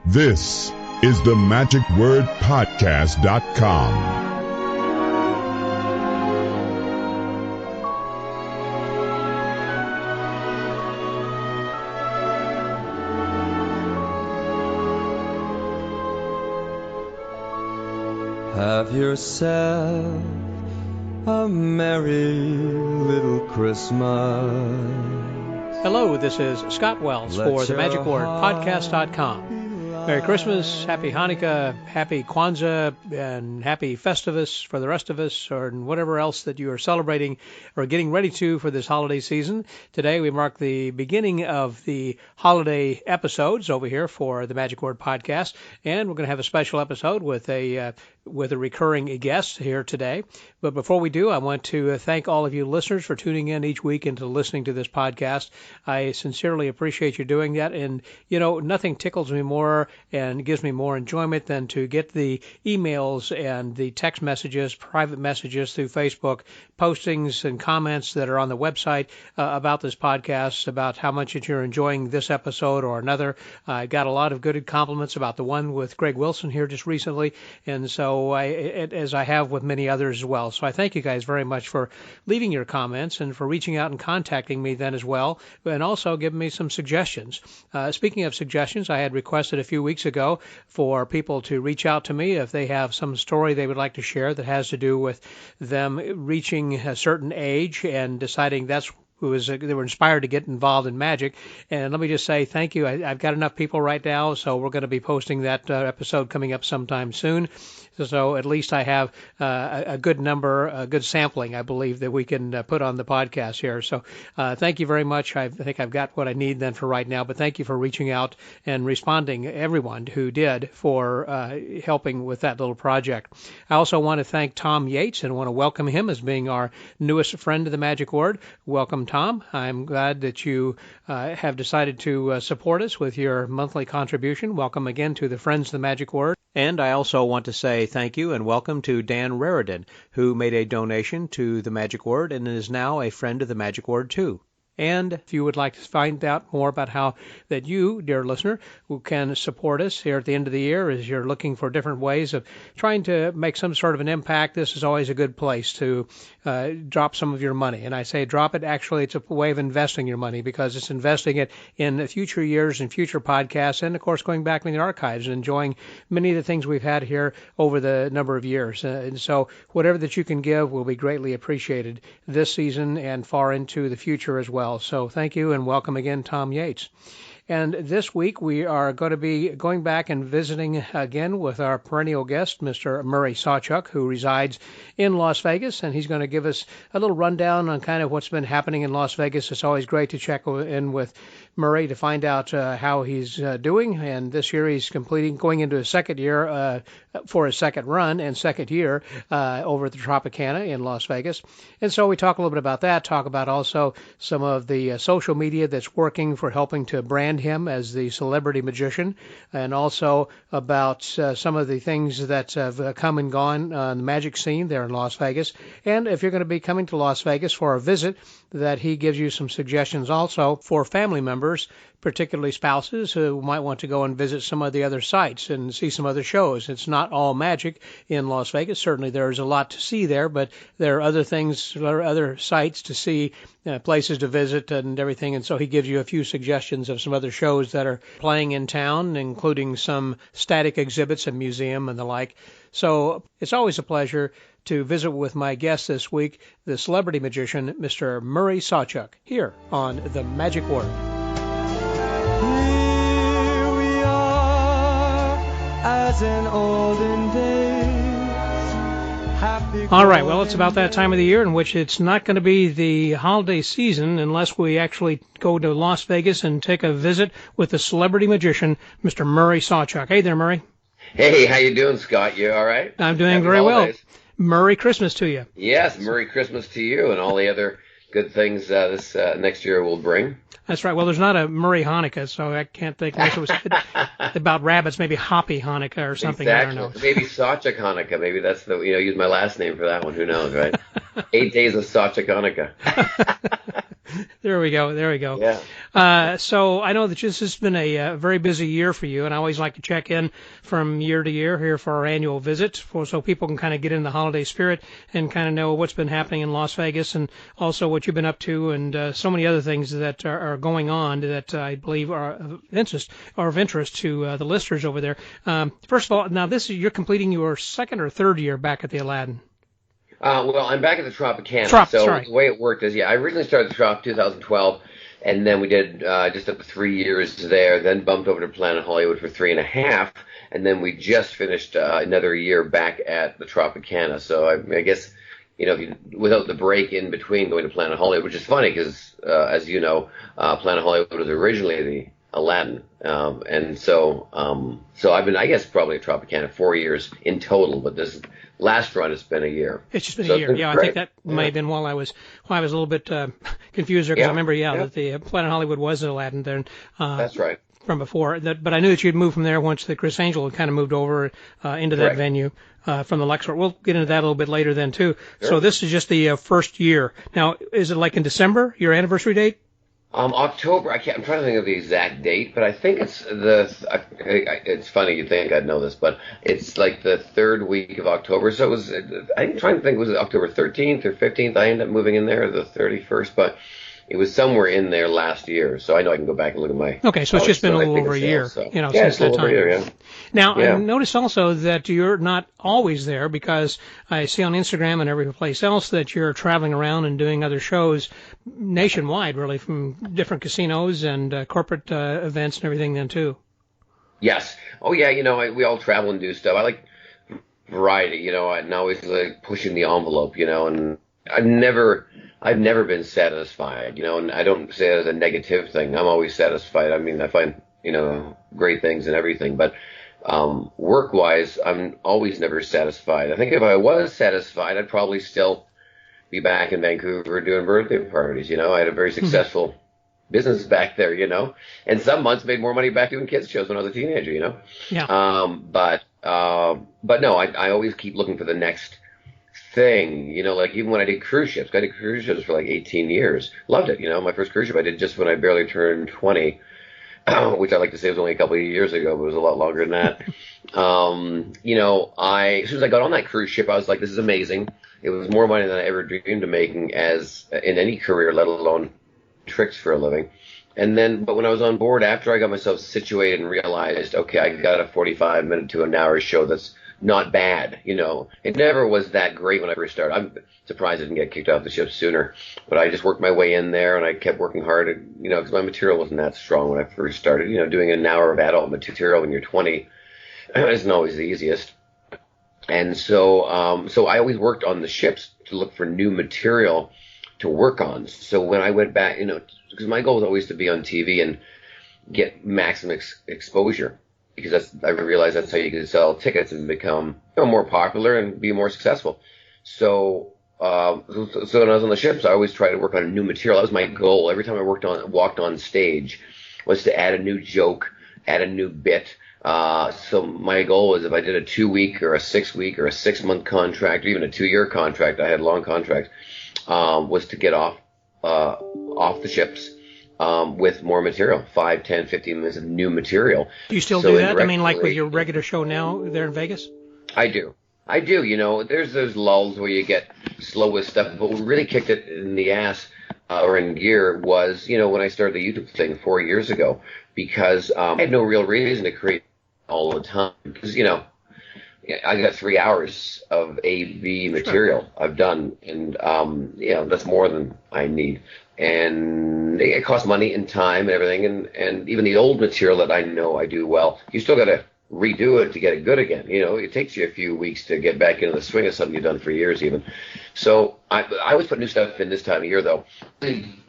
This is the magicwordpodcast.com. Have yourself a merry little Christmas. Hello, this is Scott Wells for themagicwordpodcast.com. Merry Christmas, Happy Hanukkah, Happy Kwanzaa, and Happy Festivus for the rest of us, or whatever else that you are celebrating or getting ready to for this holiday season. Today we mark the beginning of the holiday episodes over here for the Magic Word Podcast, and we're going to have a special episode with a recurring guest here today. But before we do, I want to thank all of you listeners for tuning in each week and to listening to this podcast. I sincerely appreciate you doing that. And, you know, nothing tickles me more and gives me more enjoyment than to get the emails and the text messages, private messages through Facebook, postings and comments that are on the website about this podcast, about how much you're enjoying this episode or another. I got a lot of good compliments about the one with Greg Wilson here just recently. And so as I have with many others as well. So I thank you guys very much for leaving your comments and for reaching out and contacting me then as well, and also giving me some suggestions. Speaking of suggestions, I had requested a few weeks ago for people to reach out to me if they have some story they would like to share that has to do with them reaching a certain age and deciding they were inspired to get involved in magic. And let me just say thank you. I've got enough people right now, so we're going to be posting that episode coming up sometime soon. So at least I have a good number, a good sampling, I believe, that we can put on the podcast here. So thank you very much. I think I've got what I need then for right now. But thank you for reaching out and responding, everyone who did, for helping with that little project. I also want to thank Tom Yates and want to welcome him as being our newest friend of the Magic Word. Welcome, Tom. I'm glad that you have decided to support us with your monthly contribution. Welcome again to the Friends of the Magic Word. And I also want to say thank you and welcome to Dan Raridan, who made a donation to the Magic Word and is now a friend of the Magic Word too. And if you would like to find out more about how that you, dear listener, who can support us here at the end of the year as you're looking for different ways of trying to make some sort of an impact, this is always a good place to drop some of your money. And I say drop it. Actually, it's a way of investing your money because it's investing it in future years and future podcasts and, of course, going back in the archives and enjoying many of the things we've had here over the number of years. And so whatever that you can give will be greatly appreciated this season and far into the future as well. So thank you and welcome again, Tom Yates. And this week we are going to be going back and visiting again with our perennial guest, Mr. Murray Sawchuck, who resides in Las Vegas, and he's going to give us a little rundown on kind of what's been happening in Las Vegas. It's always great to check in with Murray to find out how he's doing. And this year he's going into his second year for his second run and second year over at the Tropicana in Las Vegas. And so we talk a little bit about that, talk about also some of the social media that's working for helping to brand him as the celebrity magician, and also about some of the things that have come and gone on the magic scene there in Las Vegas. And if you're going to be coming to Las Vegas for a visit, that he gives you some suggestions also for family members, particularly spouses who might want to go and visit some of the other sites and see some other shows. It's not all magic in Las Vegas. Certainly there's a lot to see there, but there are other things, other sites to see, places to visit and everything. And so he gives you a few suggestions of some other shows that are playing in town, including some static exhibits, a museum and the like. So it's always a pleasure to visit with my guest this week, the celebrity magician, Mr. Murray Sawchuck, here on The Magic Word. Here we are, as in olden days. All right, well, it's about that time of the year in which it's not going to be the holiday season unless we actually go to Las Vegas and take a visit with the celebrity magician, Mr. Murray Sawchuck. Hey there, Murray. Hey, how you doing, Scott? You all right? I'm doing Happy very holidays. well. Merry Christmas to you. Yes, Merry Christmas to you and all the other good things this next year will bring. That's right. Well, there's not a Murray Hanukkah, so I can't think. Unless it was about rabbits, maybe Hoppy Hanukkah or something. Exactly. I don't know. Maybe Sawchuck Hanukkah. Maybe that's the, use my last name for that one. Who knows, right? 8 days of Sawchuck Hanukkah. There we go. There we go. Yeah. So I know that this has been a very busy year for you, and I always like to check in from year to year here for our annual visit, so people can kind of get in the holiday spirit and kind of know what's been happening in Las Vegas, and also what you've been up to, and so many other things that are going on that I believe are of interest to the listeners over there. First of all, now you're completing your second or third year back at the Aladdin. Well, I'm back at the Tropicana. Sorry. The way it worked is, I originally started the Trop 2012, and then we did just up to 3 years there, then bumped over to Planet Hollywood for 3.5, and then we just finished another year back at the Tropicana. So I guess, without the break in between going to Planet Hollywood, which is funny because, as you know, Planet Hollywood was originally the Aladdin. And so I've been, I guess, probably at Tropicana 4 years in total, but this last run has been a year. It's just been a year. Yeah, great. I think that might have been while I was a little bit confused there, because I remember, that the Planet Hollywood was Aladdin then. That's right. From before. But I knew that you'd moved from there once the Chris Angel had kind of moved over into that venue from the Lexington. We'll get into that a little bit later then, too. Sure. So this is just the first year. Now, is it like in December, your anniversary date? October. I'm trying to think of the exact date, but I think it's it's funny you think I'd know this, but it's like the third week of October. So it was. I'm trying to think. Was it October 13th or 15th? I ended up moving in there the 31st, but it was somewhere in there last year. So I know I can go back and look at my. Okay, so it's just been a little over a year, since that time. Year, yeah. Now, I noticed also that you're not always there, because I see on Instagram and every place else that you're traveling around and doing other shows nationwide, really, from different casinos and corporate events and everything then, too. Yes. Oh, yeah, we all travel and do stuff. I like variety, and always like pushing the envelope, and I've never been satisfied, and I don't say it as a negative thing. I'm always satisfied. I mean, I find, great things and everything, but work-wise, I'm always never satisfied. I think if I was satisfied, I'd probably still be back in Vancouver doing birthday parties. I had a very successful business back there, and some months made more money back doing kids shows when I was a teenager, Yeah. But no, I always keep looking for the next thing, like even when I did cruise ships, I did cruise ships for like 18 years. Loved it. My first cruise ship I did just when I barely turned 20, which I like to say was only a couple of years ago, but it was a lot longer than that. As soon as I got on that cruise ship, I was like, this is amazing. It was more money than I ever dreamed of making as in any career, let alone tricks for a living. But when I was on board, after I got myself situated and realized, okay, I got a 45-minute to an hour show that's not bad, It never was that great when I first started. I'm surprised I didn't get kicked off the ship sooner, but I just worked my way in there, and I kept working hard, because my material wasn't that strong when I first started. Doing an hour of adult material when you're 20 isn't always the easiest. And so I always worked on the ships to look for new material to work on. So when I went back, because my goal was always to be on TV and get maximum exposure, because I realized that's how you can sell tickets and become more popular and be more successful. So when I was on the ships, I always tried to work on new material. That was my goal. Every time I walked on stage, was to add a new joke, add a new bit. So my goal was, if I did a 2-week or a 6-week or a 6-month contract, or even a 2-year contract, I had long contracts, was to get off the ships. With more material, 5, 10, 15 minutes of new material. Do you still do that? I mean, like with your regular show now there in Vegas? I do. There's those lulls where you get slow with stuff, but what really kicked it in the ass or in gear was, when I started the YouTube thing 4 years ago, because I had no real reason to create all the time. Because, I got 3 hours of A/B material I've done, and that's more than I need. And it costs money and time and everything, and even the old material that I know I do well, you still got to redo it to get it good again. It takes you a few weeks to get back into the swing of something you've done for years even. So I always put new stuff in this time of year, though,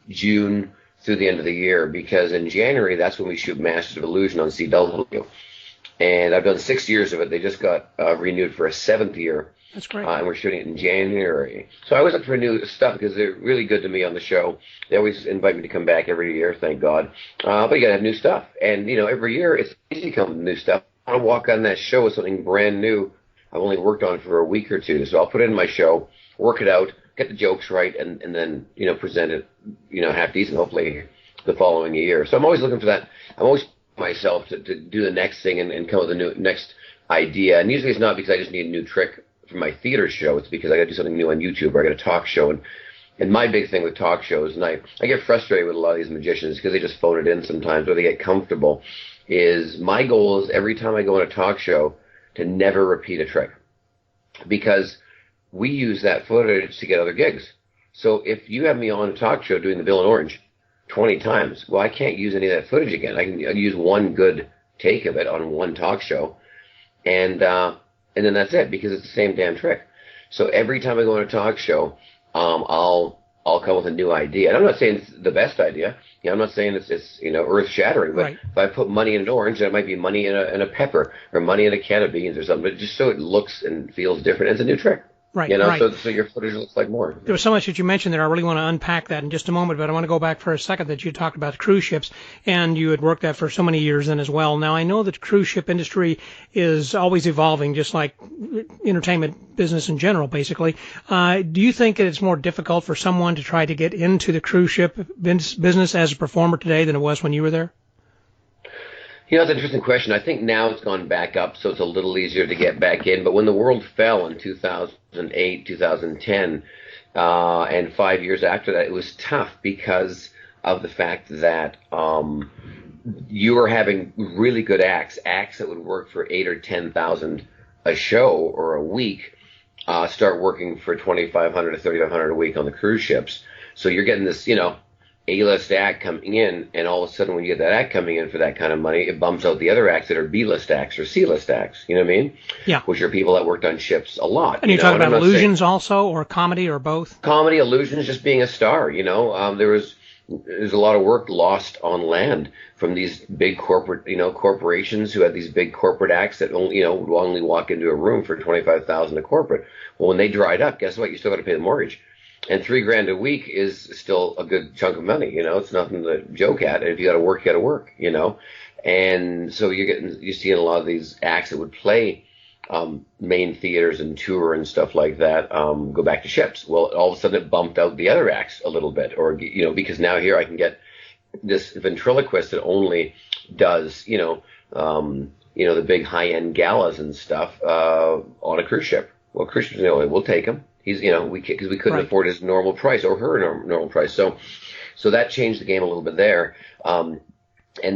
June through the end of the year, because in January, that's when we shoot Masters of Illusion on CW. And I've done 6 years of it. They just got renewed for a 7th year. That's great. And we're shooting it in January. So I always look for new stuff, because they're really good to me on the show. They always invite me to come back every year, thank God. But you got to have new stuff. And, every year it's easy to come with new stuff. I want to walk on that show with something brand new I've only worked on for a week or two. So I'll put it in my show, work it out, get the jokes right, and then present it half decent, hopefully the following year. So I'm always looking for that. I'm always myself to do the next thing and come up with a new next idea. And usually it's not because I just need a new trick for my theater show. It's because I got to do something new on YouTube, or I got a talk show. And my big thing with talk shows, and I get frustrated with a lot of these magicians because they just phone it in sometimes, or they get comfortable, is my goal is every time I go on a talk show to never repeat a trick. Because we use that footage to get other gigs. So if you have me on a talk show doing the Bill in Orange 20 times, well, I can't use any of that footage again. I can use one good take of it on one talk show, and then that's it, because it's the same damn trick. So every time I go on a talk show, I'll come with a new idea. And I'm not saying it's the best idea. I'm not saying it's earth shattering. But right. If I put money in an orange, then it might be money in a pepper, or money in a can of beans or something. But just so it looks and feels different. It's a new trick. Right, right. So your footage looks like more. There was so much that you mentioned there. I really want to unpack that in just a moment, but I want to go back for a second that you talked about cruise ships, and you had worked that for so many years then as well. Now, I know that the cruise ship industry is always evolving, just like entertainment business in general, basically. Do you think that it's more difficult for someone to try to get into the cruise ship business as a performer today than it was when you were there? It's an interesting question. I think now it's gone back up, so it's a little easier to get back in. But when the world fell in 2008, 2010, and 5 years after that, it was tough because of the fact that you were having really good acts that would work for 8,000 or 10,000 a show or a week, start working for 2,500 to 3,500 a week on the cruise ships. So you're getting this, A-list act coming in, and all of a sudden when you get that act coming in for that kind of money, it bumps out the other acts that are B-list acts or C-list acts, you know what I mean? Yeah. Which are people that worked on ships a lot. And you're talking about illusions also, or comedy, or both? Comedy, illusions, just being a star, there's a lot of work lost on land from these big corporate, corporations who had these big corporate acts that only, would only walk into a room for $25,000 a corporate. Well, when they dried up, guess what? You still got to pay the mortgage. And $3,000 a week is still a good chunk of money, it's nothing to joke at. And if you got to work, you got to work, And so you're seeing a lot of these acts that would play main theaters and tour and stuff like that go back to ships. Well, all of a sudden it bumped out the other acts a little bit, or because now here I can get this ventriloquist that only does the big high end galas and stuff on a cruise ship. Well, cruise ships, we'll take him. He's, because we couldn't afford his normal price or her normal price. So that changed the game a little bit there. And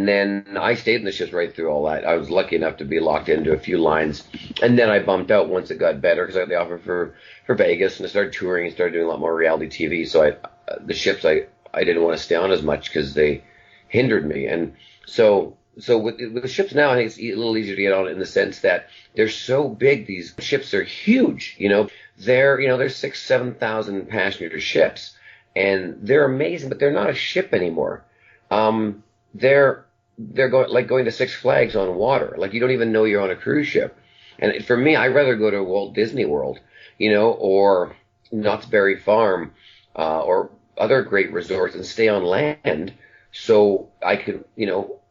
then I stayed in the ships right through all that. I was lucky enough to be locked into a few lines. And then I bumped out once it got better, because I got the offer for Vegas, and I started touring and started doing a lot more reality TV. So the ships, I didn't want to stay on as much because they hindered me. And so with the ships now, I think it's a little easier to get on in the sense that they're so big. These ships are huge, They're 6,000, 7,000 passenger ships, and they're amazing, but they're not a ship anymore. They're going to Six Flags on water. Like, you don't even know you're on a cruise ship. And for me, I'd rather go to Walt Disney World, or Knott's Berry Farm, or other great resorts, and stay on land, so I could,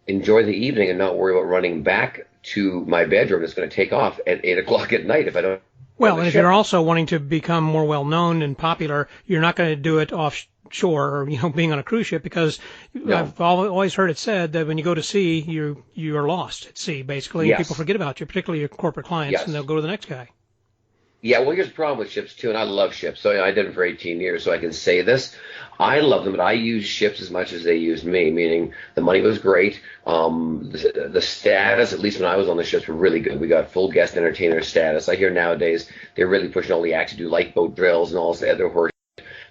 enjoy the evening and not worry about running back to my bedroom that's going to take off at 8 o'clock at night if I don't. Well, and if you're also wanting to become more well-known and popular, you're not going to do it offshore or, being on a cruise ship, because I've always heard it said that when you go to sea, you are lost at sea, basically. Yes. And people forget about you, particularly your corporate clients, and they'll go to the next guy. Yeah, well, here's the problem with ships, too, and I love ships. So I did them for 18 years, so I can say this. I love them, but I use ships as much as they used me, meaning the money was great. The status, at least when I was on the ships, were really good. We got full guest entertainer status. I hear nowadays they're really pushing all the acts to do lifeboat drills and all this other horse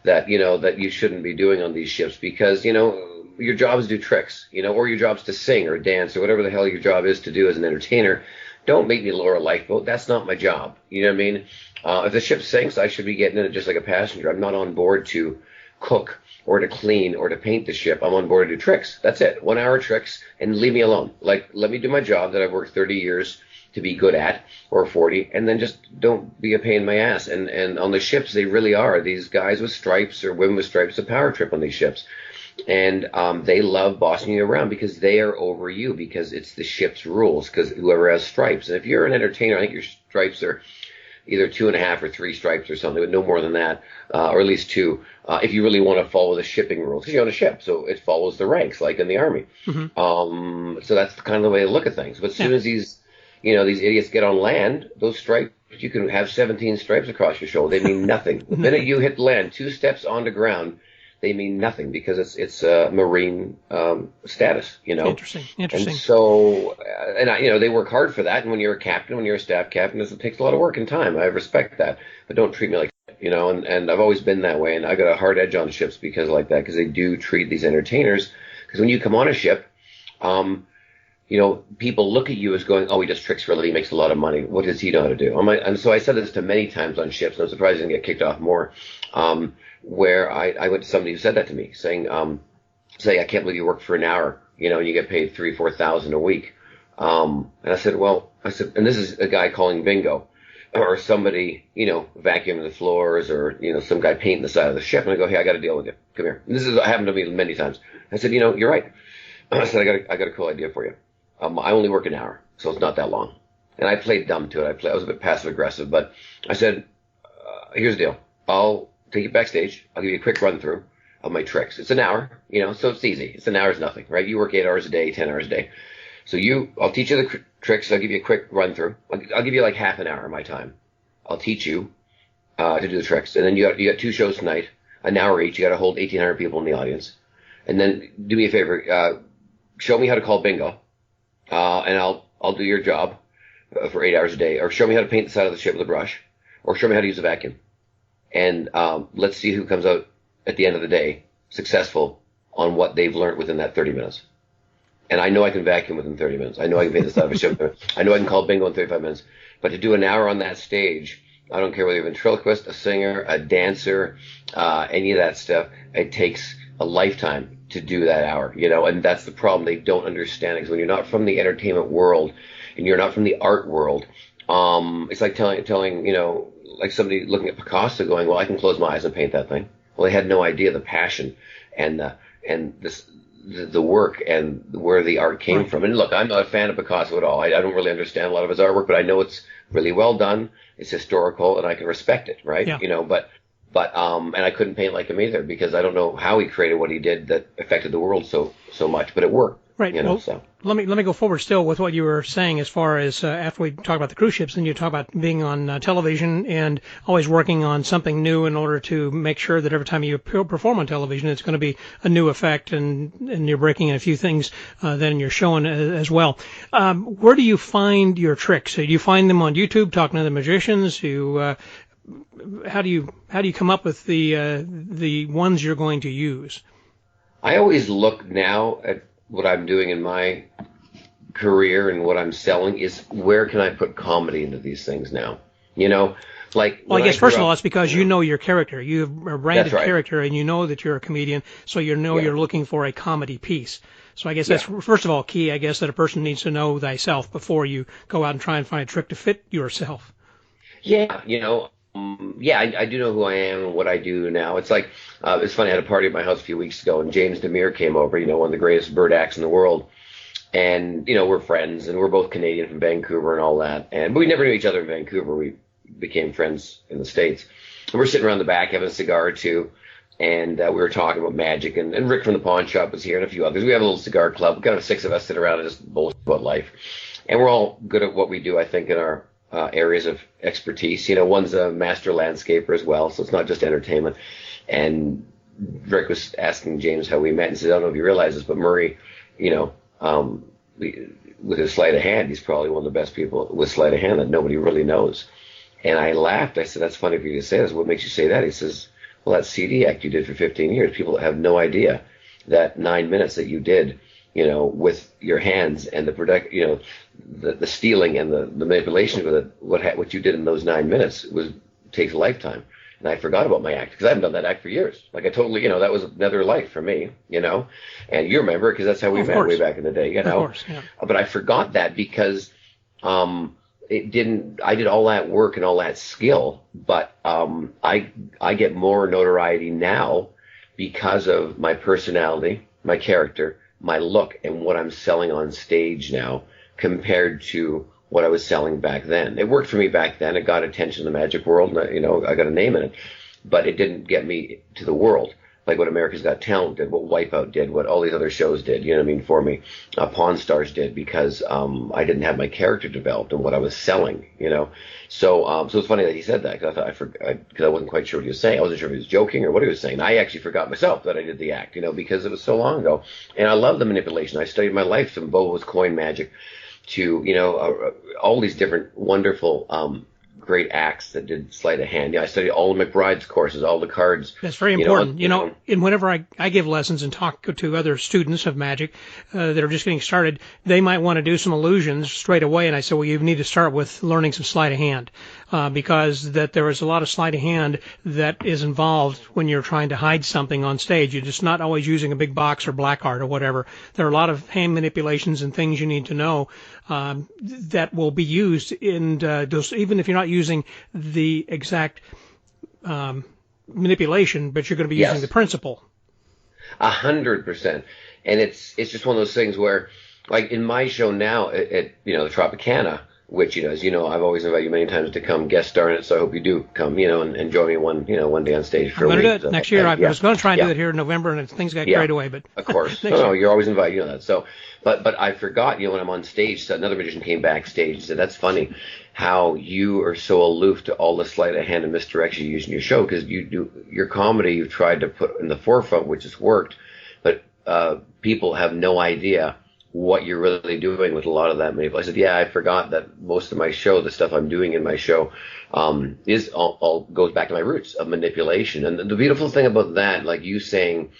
that, that you shouldn't be doing on these ships, because, your job is to do tricks, or your job is to sing or dance or whatever the hell your job is to do as an entertainer. Don't make me lower a lifeboat. That's not my job. You know what I mean? If the ship sinks, I should be getting in it just like a passenger. I'm not on board to cook or to clean or to paint the ship. I'm on board to do tricks. That's it. 1 hour tricks, and leave me alone. Like, let me do my job that I've worked 30 years to be good at, or 40, and then just don't be a pain in my ass. And on the ships, they really are. These guys with stripes or women with stripes, a power trip on these ships. And they love bossing you around because they are over you, because it's the ship's rules, because whoever has stripes. And if you're an entertainer, I think your stripes are, either 2.5 or 3 stripes or something, but no more than that, or at least 2, if you really want to follow the shipping rules. Because you're on a ship, so it follows the ranks, like in the Army. So that's kind of the way to look at things. But as soon as these idiots get on land, those stripes, you can have 17 stripes across your shoulder. They mean nothing. The minute you hit land, 2 steps on the ground, they mean nothing because it's marine status, Interesting. And so, they work hard for that. And when you're a captain, when you're a staff captain, it takes a lot of work and time. I respect that, but don't treat me like And I've always been that way. And I got a hard edge on ships because like that, because they do treat these entertainers. Because when you come on a ship, people look at you as going, oh, he does tricks for a living, he makes a lot of money. What does he know how to do? And so I said this to many times on ships, and I'm surprised I didn't get kicked off more. Where I went to somebody who said that to me, saying, I can't believe you work for an hour, and you get paid $3,000-4,000 a week. And I said, and this is a guy calling bingo, or somebody, vacuuming the floors, or, some guy painting the side of the ship. And I go, hey, I got to deal with you. Come here. And this has happened to me many times. I said, you're right. I said, I got a cool idea for you. I only work an hour, so it's not that long. And I played dumb to it. I was a bit passive aggressive, but I said, here's the deal. I'll take you backstage. I'll give you a quick run through of my tricks. It's an hour, so it's easy. It's an hour is nothing, right? You work 8 hours a day, 10 hours a day. So I'll teach you the tricks. I'll give you a quick run through. I'll give you like half an hour of my time. I'll teach you to do the tricks. And then you got 2 shows tonight, an hour each. You got to hold 1,800 people in the audience. And then do me a favor, show me how to call bingo. And I'll do your job for 8 hours a day, or show me how to paint the side of the ship with a brush, or show me how to use a vacuum. And let's see who comes out at the end of the day successful on what they've learned within that 30 minutes. And I know I can vacuum within 30 minutes. I know I can paint the side of a ship. I know I can call bingo in 35 minutes. But to do an hour on that stage, I don't care whether you're a ventriloquist, a singer, a dancer, any of that stuff, it takes a lifetime to do that hour, and that's the problem. They don't understand it, because when you're not from the entertainment world and you're not from the art world, it's like telling like somebody looking at Picasso going, well, I can close my eyes and paint that thing. Well, they had no idea the passion and the work and where the art came from. And look, I'm not a fan of Picasso at all. I don't really understand a lot of his artwork, but I know it's really well done. It's historical, and I can respect it, right? Yeah. But and I couldn't paint like him either, because I don't know how he created what he did that affected the world so much, but it worked. Right. So. Let me go forward still with what you were saying as far as after we talk about the cruise ships, and you talk about being on television and always working on something new in order to make sure that every time you perform on television, it's going to be a new effect, and you're breaking in a few things then you're showing as well. Where do you find your tricks? Do you find them on YouTube, talking to the magicians? How do you come up with the ones you're going to use? I always look now at what I'm doing in my career and what I'm selling is, where can I put comedy into these things now? Like, well, I guess first of all, it's because you know your character. You have a branded character, and you know that you're a comedian, so you're looking for a comedy piece. So I guess that's first of all key. I guess that a person needs to know thyself before you go out and try and find a trick to fit yourself. Yeah, I do know who I am and what I do now. It's like, it's funny, I had a party at my house a few weeks ago, and James Demir came over, one of the greatest bird acts in the world. And, we're friends, and we're both Canadian from Vancouver and all that. But we never knew each other in Vancouver. We became friends in the States. And we're sitting around the back having a cigar or two, and we were talking about magic. And Rick from the pawn shop was here, and a few others. We have a little cigar club. Kind of 6 of us sit around and just bullshit about life. And we're all good at what we do, I think, in our areas of expertise. One's a master landscaper as well, so it's not just entertainment. And Rick was asking James how we met, and said, I don't know if you realize this, but Murray, with his sleight of hand, he's probably one of the best people with sleight of hand that nobody really knows. And I laughed. I said, that's funny for you to say this. What makes you say that? He says, well, that CD act you did for 15 years, people have no idea that 9 minutes that you did, with your hands and the stealing and the manipulation of it, what you did in those 9 minutes takes a lifetime. And I forgot about my act, because I haven't done that act for years. Like, I totally, that was another life for me, and you remember, because that's how we met way back in the day, Of course, yeah. But I forgot that because, I did all that work and all that skill, but, I get more notoriety now because of my personality, my character, my look, and what I'm selling on stage now, compared to what I was selling back then. It worked for me back then. It got attention in the magic world, and I got a name in it, but it didn't get me to the world. Like what America's Got Talent did, what Wipeout did, what all these other shows did, you know what I mean, for me. Pawn Stars did, because I didn't have my character developed and what I was selling, you know. So it's funny that he said that, because I wasn't quite sure what he was saying. I wasn't sure if he was joking or what he was saying. I actually forgot myself that I did the act, you know, because it was so long ago. And I love the manipulation. I studied my life from Bobo's coin magic to, you know, all these different wonderful great acts that did sleight of hand. I studied all of McBride's courses, all the cards. That's very important. And whenever I give lessons and talk to other students of magic that are just getting started, they might want to do some illusions straight away. And I say, well, you need to start with learning some sleight of hand, because that there is a lot of sleight of hand that is involved when you're trying to hide something on stage. You're just not always using a big box or black art or whatever. There are a lot of hand manipulations and things you need to know that will be used in those, even if you're not using the exact manipulation, but you're going to be using the principle. 100%. And it's just one of those things where, like in my show now at the Tropicana, which, as you know, I've always invited you many times to come guest star in it, so I hope you do come, and join me one day on stage for a week. I'm going to do it next year. I was going to try and do it here in November, and things got carried away. But of course. No, you're always invited, you know that. So, but I forgot, when I'm on stage, so another magician came backstage and said, that's funny how you are so aloof to all the sleight of hand and misdirection you use in your show, because your comedy you've tried to put in the forefront, which has worked, but people have no idea what you're really doing with a lot of that manipulation. I said, I forgot that most of my show, the stuff I'm doing in my show, is all goes back to my roots of manipulation. And the beautiful thing about that, like you saying,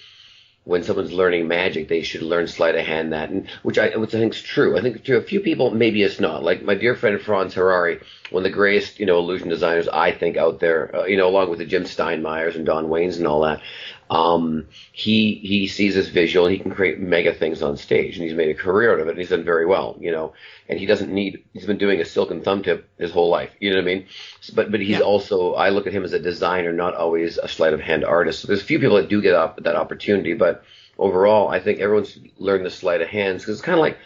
when someone's learning magic, they should learn sleight of hand which I think is true. I think to a few people, maybe it's not. Like my dear friend Franz Harari, one of the greatest, illusion designers I think out there, along with the Jim Steinmeiers and Don Waynes and all that. He sees this visual and he can create mega things on stage, and he's made a career out of it, and he's done very well, and he's been doing a silk and thumb tip his whole life, you know what I mean? But he's also, I look at him as a designer, not always a sleight of hand artist. So there's a few people that do get that opportunity, but overall, I think everyone's learned the sleight of hands, because it's kind of like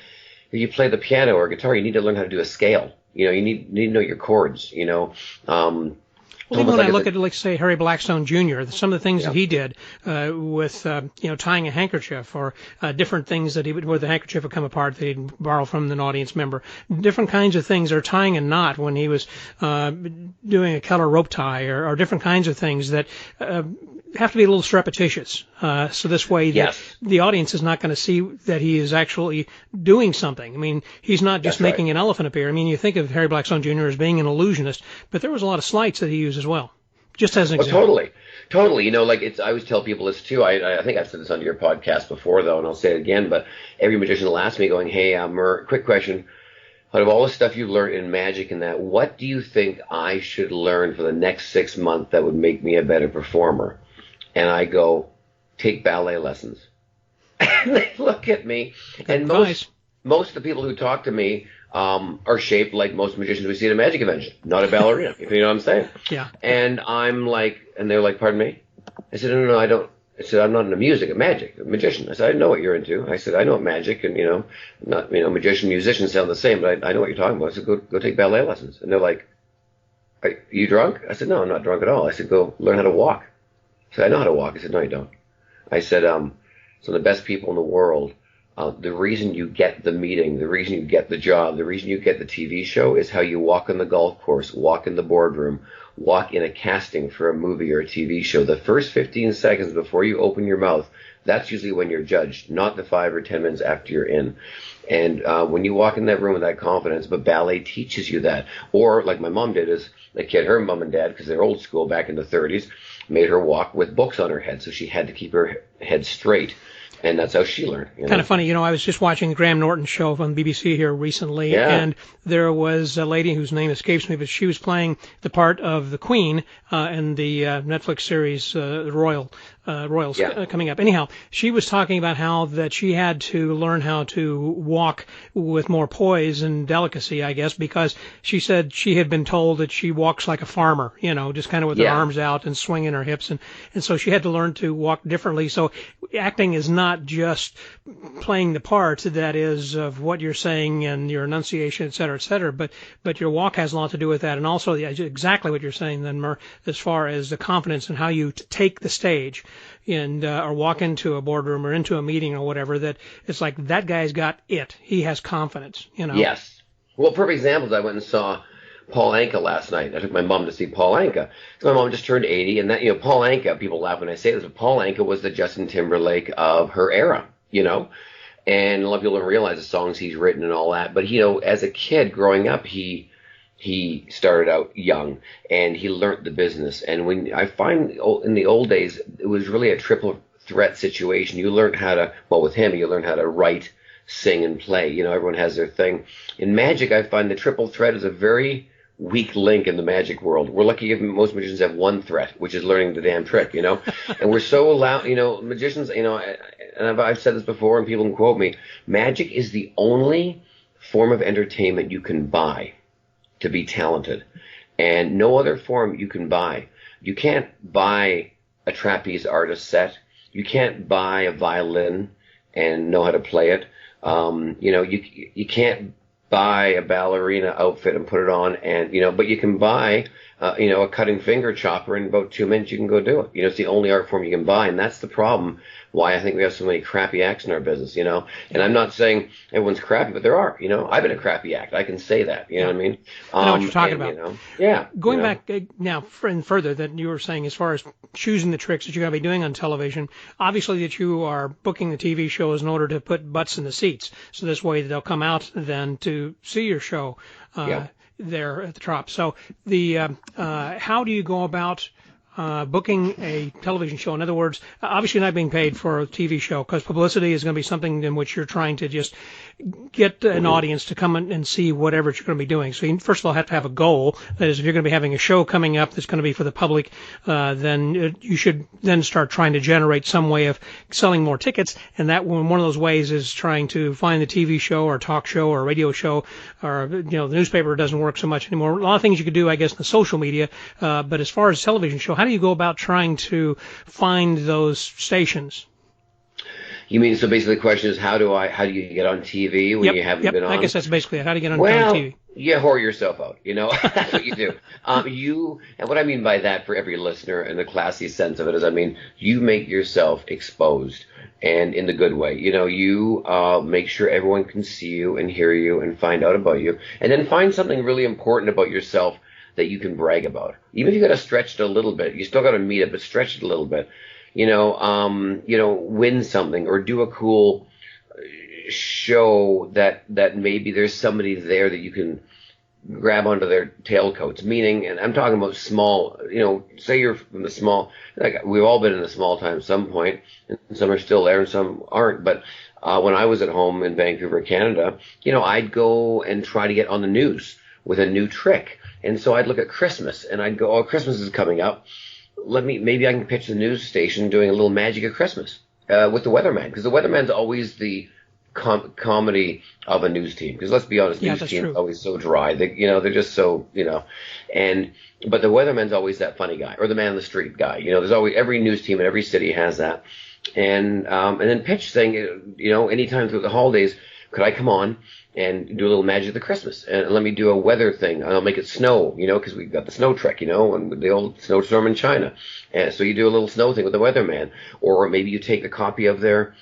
if you play the piano or guitar, you need to learn how to do a scale. You need to know your chords, Well, even when I look at, like, say, Harry Blackstone Jr., some of the things that he did with, tying a handkerchief, or different things that where the handkerchief would come apart that he'd borrow from an audience member, different kinds of things, or tying a knot when he was doing a Keller rope tie, or different kinds of things that have to be a little surreptitious. So this way the audience is not going to see that he is actually doing something. I mean, he's not just making an elephant appear. I mean, you think of Harry Blackstone Jr. as being an illusionist, but there was a lot of sleights that he used as well, just as an example. Totally. I always tell people this too. I think I've said this on your podcast before, though, and I'll say it again, but every magician will ask me going, hey, Murr, quick question. Out of all the stuff you've learned in magic and that, what do you think I should learn for the next 6 months that would make me a better performer? And I go, take ballet lessons. And they look at me, and most of the people who talk to me are shaped like most magicians we see at a magic convention, not a ballerina, if you know what I'm saying. Yeah. And I'm like, and they're like, pardon me? I said, no, I don't. I said, I'm not into music, I'm magic, a magician. I said, I know what you're into. I said, I know magic, and, not, magician, musician sound the same, but I know what you're talking about. I said, go take ballet lessons. And they're like, are you drunk? I said, no, I'm not drunk at all. I said, go learn how to walk. I said, I know how to walk. I said, no, you don't. I said, some of the best people in the world, the reason you get the meeting, the reason you get the job, the reason you get the TV show is how you walk on the golf course, walk in the boardroom, walk in a casting for a movie or a TV show. The first 15 seconds before you open your mouth, that's usually when you're judged, not the 5 or 10 minutes after you're in. And when you walk in that room with that confidence, but ballet teaches you that. Or like my mom did as a kid, her mom and dad, because they're old school back in the 30s, made her walk with books on her head, so she had to keep her head straight. And that's how she learned. Kind of funny, I was just watching Graham Norton's show on BBC here recently, and there was a lady whose name escapes me, but she was playing the part of the Queen in the Netflix series The Royal, Royals Yeah. coming up. Anyhow, she was talking about how that she had to learn how to walk with more poise and delicacy, I guess, because she said she had been told that she walks like a farmer, just kind of with her Yeah. arms out and swinging her hips, and so she had to learn to walk differently. So acting is not just playing the part, that is, of what you're saying and your enunciation, et cetera, but your walk has a lot to do with that, and also exactly what you're saying then, Mer, as far as the confidence and how you take the stage and or walk into a boardroom or into a meeting or whatever, that it's like that guy's got it. He has confidence, Yes. Well, perfect example is I went and saw Paul Anka last night. I took my mom to see Paul Anka. So my mom just turned 80, and that, Paul Anka, people laugh when I say this, but Paul Anka was the Justin Timberlake of her era, and a lot of people don't realize the songs he's written and all that. But, as a kid growing up, he started out young and he learned the business. And when I find in the old days, it was really a triple threat situation. You learned how to, with him, you learned how to write, sing, and play. Everyone has their thing. In magic, I find the triple threat is a very weak link in the magic world. We're lucky if most magicians have one threat, which is learning the damn trick, and we're so loud, magicians, and I've said this before and people can quote me, magic is the only form of entertainment you can buy to be talented, and no other form you can buy. You can't buy a trapeze artist set. You can't buy a violin and know how to play it. You can't buy a ballerina outfit and put it on, and but you can buy a cutting finger chopper. In about 2 minutes you can go do it. It's the only art form you can buy, and that's the problem why I think we have so many crappy acts in our business. And I'm not saying everyone's crappy, but there are. I've been a crappy act, I can say that. What I mean? I know what you're talking about. Yeah. Going back now further, that you were saying as far as choosing the tricks that you're going to be doing on television, obviously that you are booking the TV shows in order to put butts in the seats, so this way they'll come out then to see your show there at the Trop. So how do you go about booking a television show? In other words, obviously you're not being paid for a TV show, because publicity is going to be something in which you're trying to just get an audience to come in and see whatever you're going to be doing. So you first of all have to have a goal. That is, if you're going to be having a show coming up that's going to be for the public, then you should then start trying to generate some way of selling more tickets. And that one of those ways is trying to find the TV show or talk show or radio show, or the newspaper doesn't work so much anymore. A lot of things you could do, I guess, in the social media. But as far as television show, how do you go about trying to find those stations? You mean, so basically the question is how do you get on TV when you haven't been on? I guess that's basically it. How do you get on TV? You whore yourself out, that's what you do. And what I mean by that for every listener in the classy sense of it is, you make yourself exposed, and in the good way. You make sure everyone can see you and hear you and find out about you, and then find something really important about yourself that you can brag about. Even if you got to stretch it a little bit, you still got to meet it, but stretch it a little bit. Win something or do a cool show that maybe there's somebody there that you can grab onto their tailcoats. Meaning, and I'm talking about small, say you're from the small, like we've all been in the small time at some point, and some are still there and some aren't. But when I was at home in Vancouver, Canada, I'd go and try to get on the news with a new trick. And so I'd look at Christmas and I'd go, oh, Christmas is coming up. Maybe I can pitch the news station doing a little magic at Christmas with the weatherman, because the weatherman's always the comedy of a news team. Because let's be honest, news teams are always so dry. They're just so But the weatherman's always that funny guy, or the man on the street guy. There's always, every news team in every city has that. And then pitch saying, anytime through the holidays, could I come on and do a little magic of the Christmas, and let me do a weather thing, and I'll make it snow, because we've got the snow trick, and the old snowstorm in China, and so you do a little snow thing with the weatherman, or maybe you take a copy of their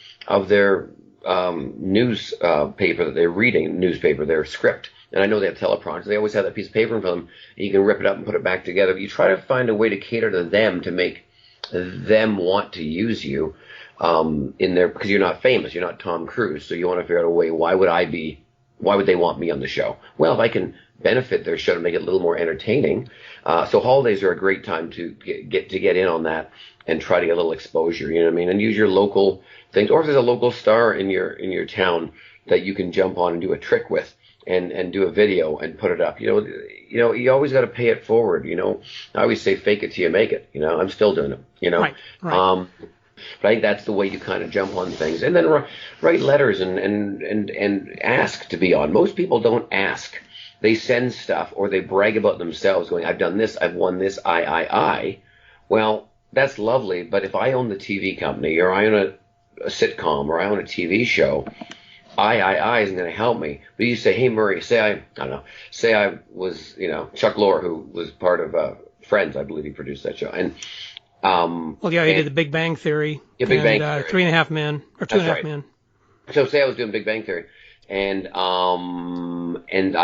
news paper that they're reading, their script, and I know they have teleprompters, they always have that piece of paper in front of them, and you can rip it up and put it back together. You try to find a way to cater to them, to make them want to use you in there, because you're not famous, you're not Tom Cruise, so you want to figure out a way, why would they want me on the show? Well, if I can benefit their show to make it a little more entertaining. So holidays are a great time to get in on that and try to get a little exposure, and use your local things. Or if there's a local star in your town that you can jump on and do a trick with and do a video and put it up. you always got to pay it forward. I always say fake it till you make it. I'm still doing it. Right. But I think that's the way you kind of jump on things, and then write letters and ask to be on. Most people don't ask. They send stuff or they brag about themselves, going, "I've done this, I've won this, I." Well, that's lovely, but if I own the TV company or I own a sitcom or I own a TV show, I isn't going to help me. But you say, hey, Murray, say I was, Chuck Lorre, who was part of Friends, I believe he produced that show. And he did The Big Bang Theory. Yeah, Big Bang Theory. 3.5 Men, or 2.5 Men. So say I was doing Big Bang Theory, and I'm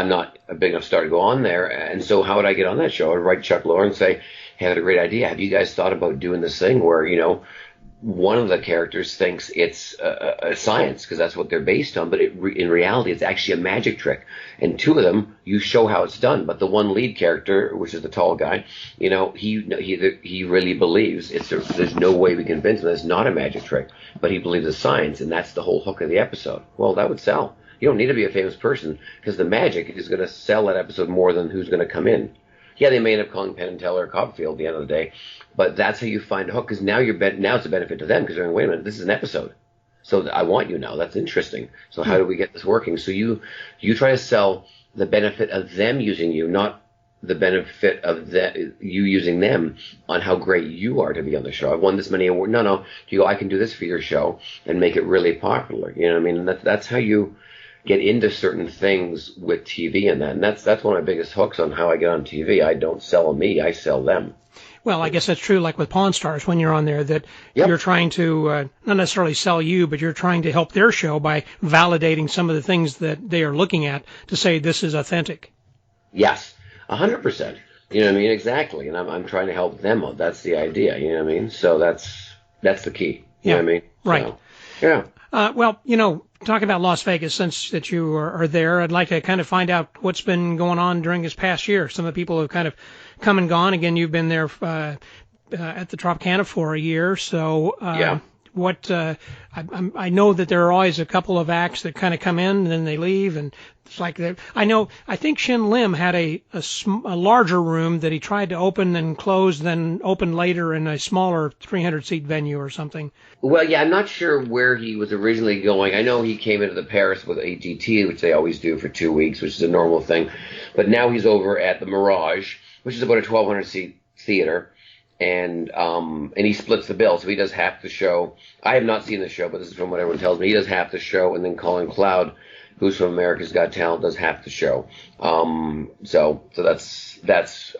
not a big enough star to go on there. And so how would I get on that show? I'd write Chuck Lorre and say, hey, I had a great idea. Have you guys thought about doing this thing where, one of the characters thinks it's a science because that's what they're based on, but in reality it's actually a magic trick. And two of them, you show how it's done. But the one lead character, which is the tall guy, he really believes there's no way we convince him that it's not a magic trick, but he believes it's science, and that's the whole hook of the episode. Well, that would sell. You don't need to be a famous person because the magic is going to sell that episode more than who's going to come in. Yeah, they may end up calling Penn and Teller or Copperfield at the end of the day, but that's how you find a hook, because now now it's a benefit to them because they're going, wait a minute, this is an episode. So I want you now. That's interesting. So how do we get this working? So you try to sell the benefit of them using you, not the benefit of you using them on how great you are to be on the show. I've won this many awards. No. You go, I can do this for your show and make it really popular. You know what I mean? That's how you get into certain things with TV and that. And that's one of my biggest hooks on how I get on TV. I don't sell me, I sell them. Well, I guess that's true, like with Pawn Stars, when you're on there, that you're trying to not necessarily sell you, but you're trying to help their show by validating some of the things that they are looking at to say this is authentic. Yes, 100%. You know what I mean? Exactly. And I'm trying to help them out. That's the idea. You know what I mean? So that's the key. You know what I mean? Right. So, yeah. Talking about Las Vegas, since that you are there, I'd like to kind of find out what's been going on during this past year. Some of the people have kind of come and gone. Again, you've been there at the Tropicana for a year. So I know that there are always a couple of acts that kind of come in and then they leave, and it's like I think Shin Lim had a larger room that he tried to open and close, then open later in a smaller 300-seat venue or something. Well, yeah, I'm not sure where he was originally going. I know he came into the Paris with AGT, which they always do for 2 weeks, which is a normal thing. But now he's over at the Mirage, which is about a 1,200-seat theater. And he splits the bill, so he does half the show. I have not seen the show, but this is from what everyone tells me. He does half the show, and then Colin Cloud, who's from America's Got Talent, does half the show. So that's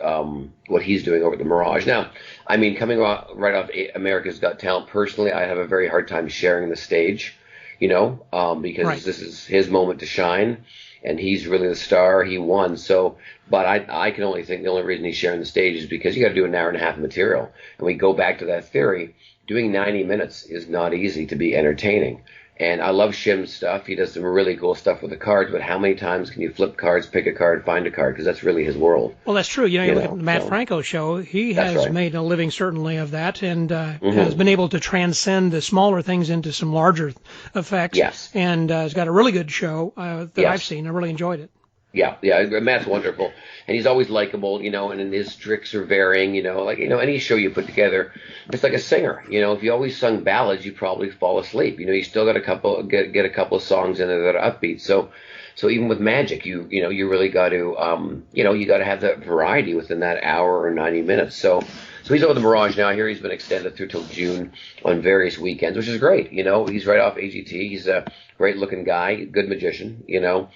what he's doing over at the Mirage. Now, I mean, coming right off America's Got Talent, personally, I have a very hard time sharing the stage, because this is his moment to shine. And he's really the star. He won. So, but I can only think the only reason he's sharing the stage is because you got to do an hour and a half of material. And we go back to that theory. Doing 90 minutes is not easy to be entertaining. And I love Shim's stuff. He does some really cool stuff with the cards. But how many times can you flip cards, pick a card, find a card? Because that's really his world. Well, that's true. You look at Matt Franco's show. He has made a living, certainly, of that, and has been able to transcend the smaller things into some larger effects. Yes. And has got a really good show that I've seen. I really enjoyed it. Yeah, Matt's wonderful, and he's always likable, and his tricks are varying, any show you put together, it's like a singer, if you always sung ballads, you probably fall asleep, you still got get a couple of songs in there that are upbeat, so even with magic, you really got to, you got to have that variety within that hour or 90 minutes, so he's over the Mirage now. I hear he's been extended through till June on various weekends, which is great, he's right off AGT, he's a great looking guy, good magician, And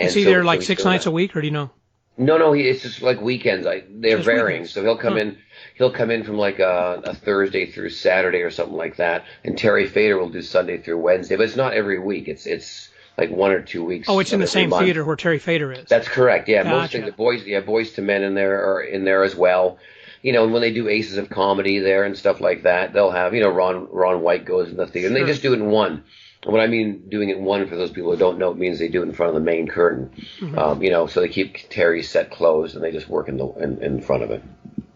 is he there like 6 nights a week, or do you know? No, it's just like weekends. They're varying. Weekends. So he'll come in from like a Thursday through Saturday or something like that. And Terry Fader will do Sunday through Wednesday, but it's not every week. It's like 1 or 2 weeks. Oh, it's in the same month. theater where Terry Fader is. That's correct. Yeah, Gotcha. Most of the Boys to Men are in there as well. And when they do Aces of Comedy there and stuff like that, they'll have Ron White goes in the theater, and they just do it in one. And what I mean doing it in one, for those people who don't know, it means they do it in front of the main curtain. So they keep Terry's set closed and they just work in front of it.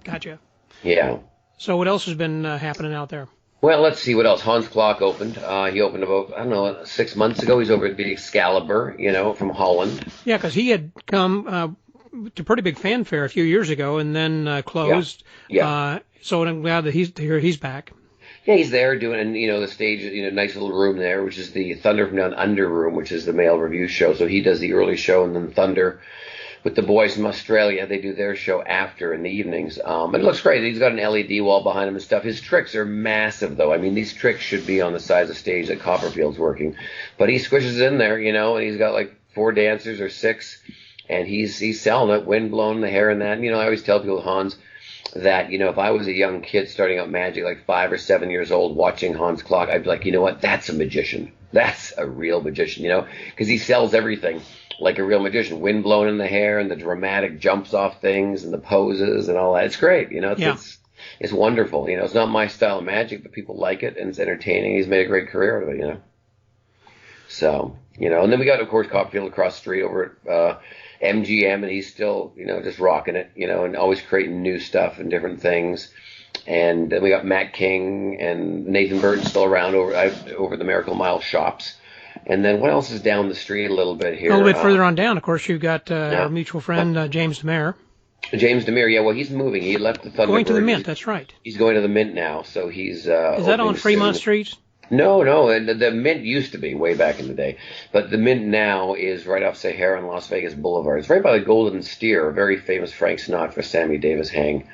Gotcha. Yeah. So what else has been happening out there? Well, let's see what else. Hans Klok opened. He opened about, 6 months ago. He's over at the Excalibur, from Holland. Yeah, because he had come to pretty big fanfare a few years ago, and then closed. Yeah. So I'm glad that he's back. Yeah, he's there doing, and the stage, nice little room there, which is the Thunder from Down Under room, which is the male review show. So he does the early show, and then Thunder with the boys from Australia, they do their show after in the evenings. And it looks great. He's got an LED wall behind him and stuff. His tricks are massive, though. I mean, these tricks should be on the size of stage that Copperfield's working, but he squishes in there, and he's got like 4 dancers or 6, and he's selling it, wind blowing the hair and that. And, I always tell people, Hans, that, if I was a young kid starting out magic, like 5 or 7 years old, watching Hans Klock, I'd be like, you know what, that's a magician. That's a real magician, because he sells everything like a real magician. Wind blowing in the hair and the dramatic jumps off things and the poses and all that. It's great, it's wonderful. It's not my style of magic, but people like it and it's entertaining. He's made a great career out of it, So, and then we got, of course, Copperfield across the street over at MGM, and he's still, just rocking it, and always creating new stuff and different things. And then we got Matt King and Nathan Burton still around over at the Miracle Mile shops. And then what else is down the street a little bit here? A little bit further on down, of course, you've got our mutual friend, James Demare. James Demare, yeah, well, he's moving. He left the Thunderbird. Going to the Mint, that's right. He's going to the Mint now, so he's Is that on Fremont Street? No, and the Mint used to be way back in the day, but the Mint now is right off Sahara and Las Vegas Boulevard. It's right by the Golden Steer, a very famous Frank Sinatra, Sammy Davis hang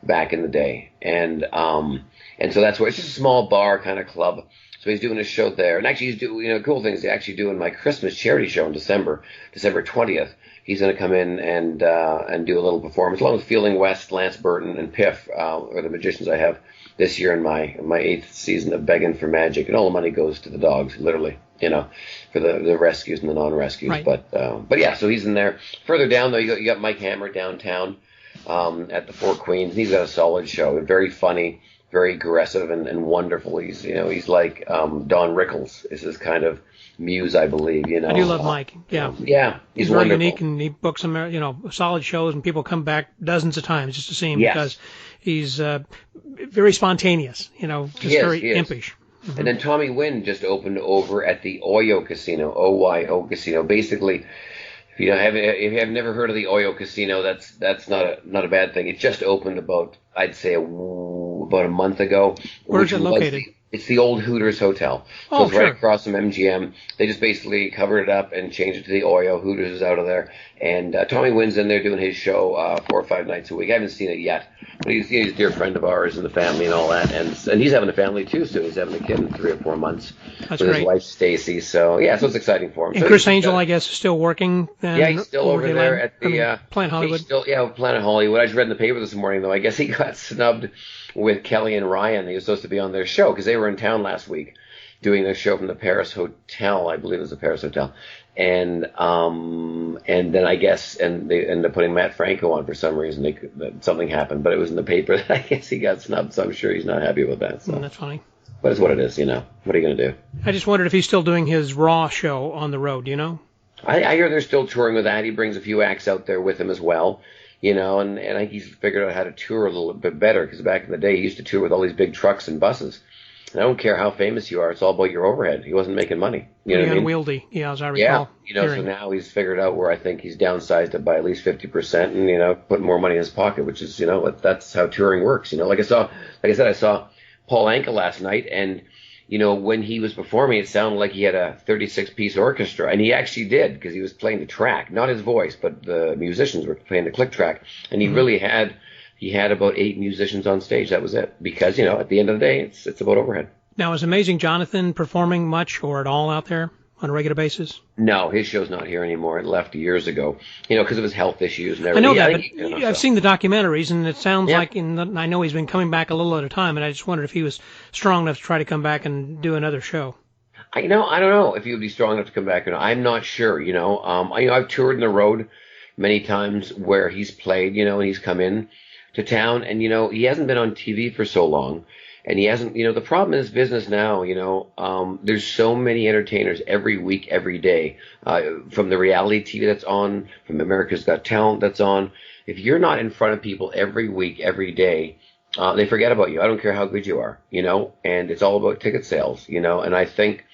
back in the day, and so that's where it's just a small bar kind of club. So he's doing a show there, and actually he's doing cool things. He's actually doing my Christmas charity show in December 20th. He's going to come in and do a little performance along with Fielding West, Lance Burton, and Piff are the magicians I have this year in my 8th season of Begging for Magic, and all the money goes to the dogs, literally, for the rescues and the non-rescues. Right. But yeah, so he's in there. Further down though, you got Mike Hammer downtown at the Four Queens. He's got a solid show, very funny, very aggressive and wonderful. He's like Don Rickles is his kind of muse, I believe. I do love Mike. Yeah. Yeah, he's very wonderful. Unique, and he books some solid shows, and people come back dozens of times just to see him because he's very spontaneous. Just very impish. Mm-hmm. And then Tommy Wynn just opened over at the Oyo Casino, OYO Casino. Basically, if you have never heard of the Oyo Casino, that's not a bad thing. It just opened about a month ago. Where's it located? It's the old Hooters Hotel. So it's right across from MGM. They just basically covered it up and changed it to the Oyo. Hooters is out of there. And Tommy Wynn's in there doing his show 4 or 5 nights a week. I haven't seen it yet. But he's a dear friend of ours and the family and all that. And he's having a family too soon. He's having a kid in 3 or 4 months with his wife Stacy. So so it's exciting for him. And Chris Angel, I guess, is still working. Yeah, he's still over there at the Planet Hollywood. Planet Hollywood. I just read in the paper this morning though. I guess he got snubbed with Kelly and Ryan. He was supposed to be on their show because they were in town last week doing their show from the Paris Hotel. I believe it was the Paris Hotel. And then I guess they ended up putting Matt Franco on for some reason. Something happened, but it was in the paper that I guess he got snubbed. So I'm sure he's not happy with that. So. That's funny. But it's what it is, What are you going to do? I just wondered if he's still doing his Raw show on the road. I hear they're still touring with that. He brings a few acts out there with him as well. And I think he's figured out how to tour a little bit better because back in the day he used to tour with all these big trucks and buses. And I don't care how famous you are; it's all about your overhead. He wasn't making money. You know what I mean? Unwieldy, as I recall. Yeah, so now he's figured out where I think he's downsized it by at least 50%, and putting more money in his pocket, which is that's how touring works. Like I said, I saw Paul Anka last night, and when he was performing, it sounded like he had a 36-piece orchestra, and he actually did because he was playing the track, not his voice, but the musicians were playing the click track, and he really had about 8 musicians on stage. That was it, because at the end of the day, it's about overhead. Now, is Amazing Jonathan performing much or at all out there on a regular basis? No, his show's not here anymore. It left years ago, because of his health issues and everything. I know that, but I've seen the documentaries, and it sounds like I know he's been coming back a little at a time, and I just wondered if he was strong enough to try to come back and do another show. I don't know if he would be strong enough to come back or not. I'm not sure. I've toured in the road many times where he's played, and he's come in to town, and he hasn't been on TV for so long. And he hasn't, the problem in this business now, there's so many entertainers every week, every day, from the reality TV that's on, from America's Got Talent that's on. If you're not in front of people every week, every day, they forget about you. I don't care how good you are, and it's all about ticket sales, and I think,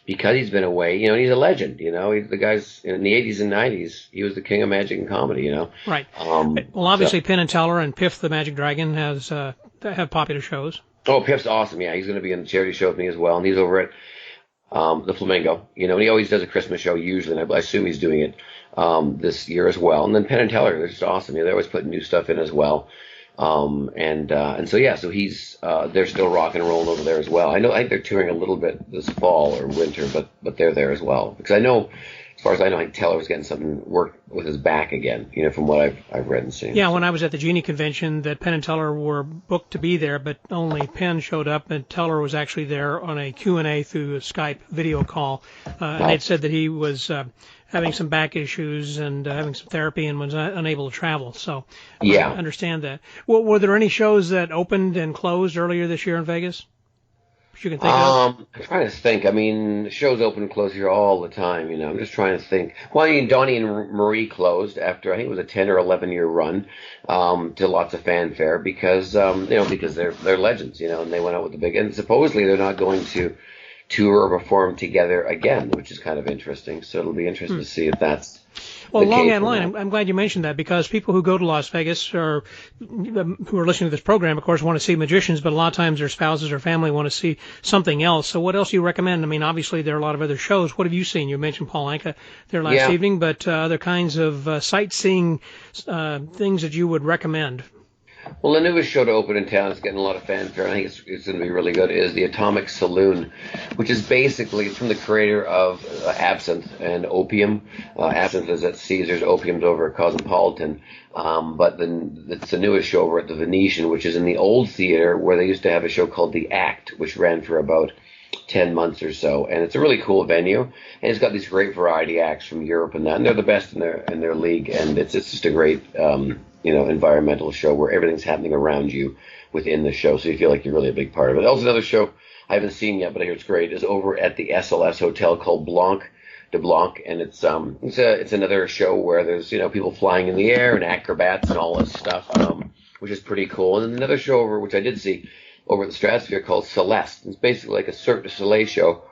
because he's been away, and he's a legend, the guy's in the 80s and 90s, he was the king of magic and comedy, Right. Well, obviously Penn and Teller and Piff the Magic Dragon have popular shows. Oh, Piff's awesome. Yeah, he's going to be in the charity show with me as well, and he's over at the Flamingo, and he always does a Christmas show usually, and I assume he's doing it this year as well. And then Penn and Teller, they're just awesome. They're always putting new stuff in as well. And so he's they're still rock and rolling over there as well. I think they're touring a little bit this fall or winter, but they're there as well, because I know, as far as I know, I think Teller was getting something work with his back again, from what I've read and seen. Yeah, when I was at the Genie convention, that Penn and Teller were booked to be there, but only Penn showed up, and Teller was actually there on a Q&A through a Skype video call. And they'd said that he was having some back issues and having some therapy and was unable to travel. So yeah, I understand that. Well, were there any shows that opened and closed earlier this year in Vegas? You can think of? I'm trying to think. I mean, shows open and close here all the time, I'm just trying to think. Well, I mean, Donnie and Marie closed after, I think it was a 10 or 11 year run, to lots of fanfare because, because they're legends, and they went out with the big, and supposedly they're not going to tour or perform together again, which is kind of interesting. So it'll be interesting to see if that's well, along that line, I'm glad you mentioned that, because people who go to Las Vegas or who are listening to this program, of course, want to see magicians, but a lot of times their spouses or family want to see something else. So what else do you recommend? I mean, obviously there are a lot of other shows. What have you seen? You mentioned Paul Anka there last evening, but other kinds of sightseeing things that you would recommend? Well, the newest show to open in town is getting a lot of fanfare. I think it's going to be really good. Is the Atomic Saloon, which is basically from the creator of Absinthe and Opium. Absinthe is at Caesars, Opium's over at Cosmopolitan. But then it's the newest show over at the Venetian, which is in the old theater where they used to have a show called The Act, which ran for about 10 months or so, and it's a really cool venue, and it's got these great variety acts from Europe and that, and they're the best in their league, and it's just a great environmental show where everything's happening around you within the show, so you feel like you're really a big part of it. Also, another show I haven't seen yet, but I hear it's great, is over at the SLS Hotel called Blanc de Blanc, and it's another show where there's people flying in the air and acrobats and all this stuff, which is pretty cool. And then another show over, which I did see over at the Stratosphere, called Celeste. It's basically like a Cirque du Soleil show,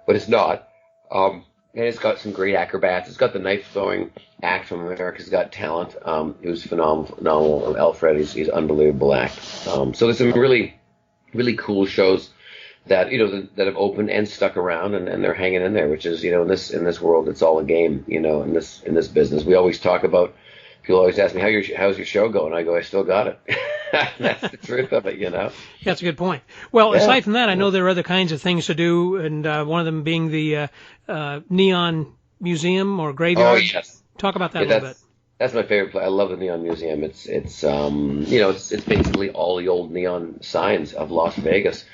but it's not. And it's got some great acrobats. It's got the knife-throwing act from America's Got Talent, who's phenomenal. Alfred, he's an unbelievable act. So there's some really, really cool shows that that have opened and stuck around, and they're hanging in there. Which is in this world, it's all a game. In this business, we always talk about. People always ask me, how's your show going? I go, I still got it. That's the truth of it, That's a good point. Well, aside from that, I know there are other kinds of things to do, and one of them being the Neon Museum or Graveyard. Oh, yes. Talk about that a little bit. That's my favorite place. I love the Neon Museum. It's basically all the old neon signs of Las Vegas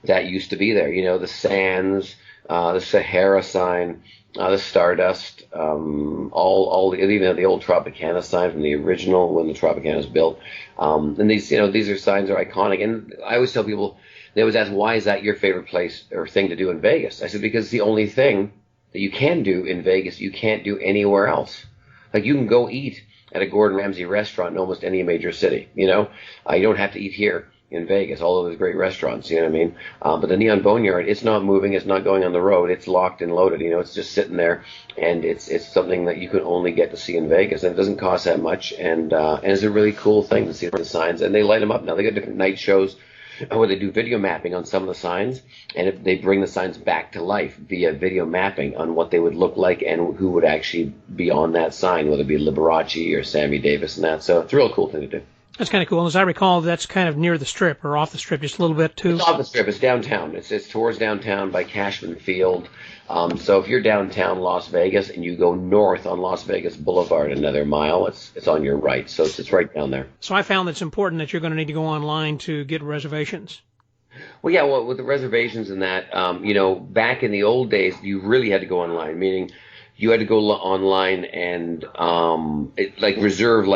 that used to be there. The Sands, the Sahara sign, the Stardust, even the old Tropicana sign from the original when the Tropicana was built. And these are signs are iconic. And I always tell people, they always ask, why is that your favorite place or thing to do in Vegas? I said, because it's the only thing that you can do in Vegas you can't do anywhere else. Like, you can go eat at a Gordon Ramsay restaurant in almost any major city, you don't have to eat here in Vegas, although there's great restaurants, you know what I mean? But the Neon Boneyard, it's not moving, it's not going on the road, it's locked and loaded, it's just sitting there, and it's something that you can only get to see in Vegas, and it doesn't cost that much, and it's a really cool thing to see the signs, and they light them up now. They got different night shows where they do video mapping on some of the signs, and they bring the signs back to life via video mapping on what they would look like and who would actually be on that sign, whether it be Liberace or Sammy Davis and that. So it's a real cool thing to do. That's kind of cool. As I recall, that's kind of near the Strip or off the Strip, just a little bit too. It's off the Strip. It's downtown. It's towards downtown by Cashman Field. So if you're downtown Las Vegas and you go north on Las Vegas Boulevard another mile, it's on your right. So it's right down there. So I found that it's important that you're going to need to go online to get reservations. Well, yeah. Well, with the reservations and that, back in the old days, you really had to go online, meaning you had to go online and reserve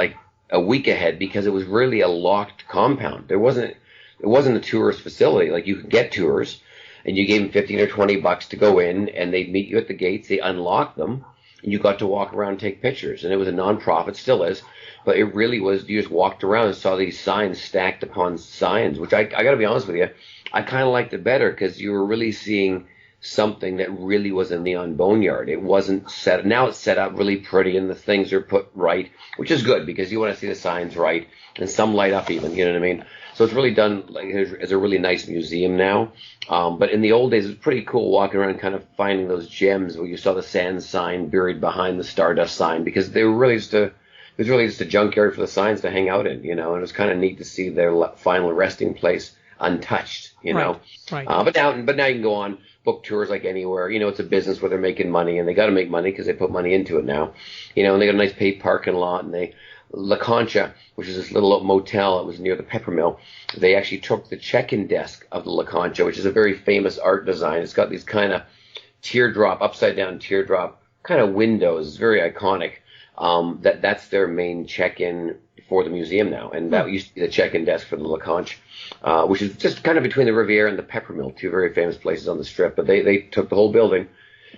a week ahead, because it was really a locked compound. It wasn't a tourist facility. Like, you could get tours, and you gave them $15 or $20 to go in, and they'd meet you at the gates. They unlocked them, and you got to walk around and take pictures. And it was a nonprofit, still is, but it really was. You just walked around and saw these signs stacked upon signs, which I got to be honest with you, I kind of liked it better, because you were really seeing something that really was a neon boneyard. It wasn't set. Now it's set up really pretty, and the things are put right, which is good because you want to see the signs right, and some light up even. You know what I mean? So it's really done like as a really nice museum now. But in the old days, it was pretty cool walking around, kind of finding those gems where you saw the sand sign buried behind the Stardust sign, because they were really it was really just a junkyard for the signs to hang out in, and it was kind of neat to see their final resting place untouched, know. Right. But now you can go on book tours like anywhere. It's a business where they're making money, and they got to make money because they put money into it now. And they got a nice paved parking lot, and La Concha, which is this little motel, it was near the Peppermill. They actually took the check-in desk of the La Concha, which is a very famous art design. It's got these kind of upside down teardrop kind of windows. It's very iconic. That's their main check-in for the museum now, and that used to be the check-in desk for the La Concha, which is just kind of between the Riviera and the Peppermill, two very famous places on the Strip. But they took the whole building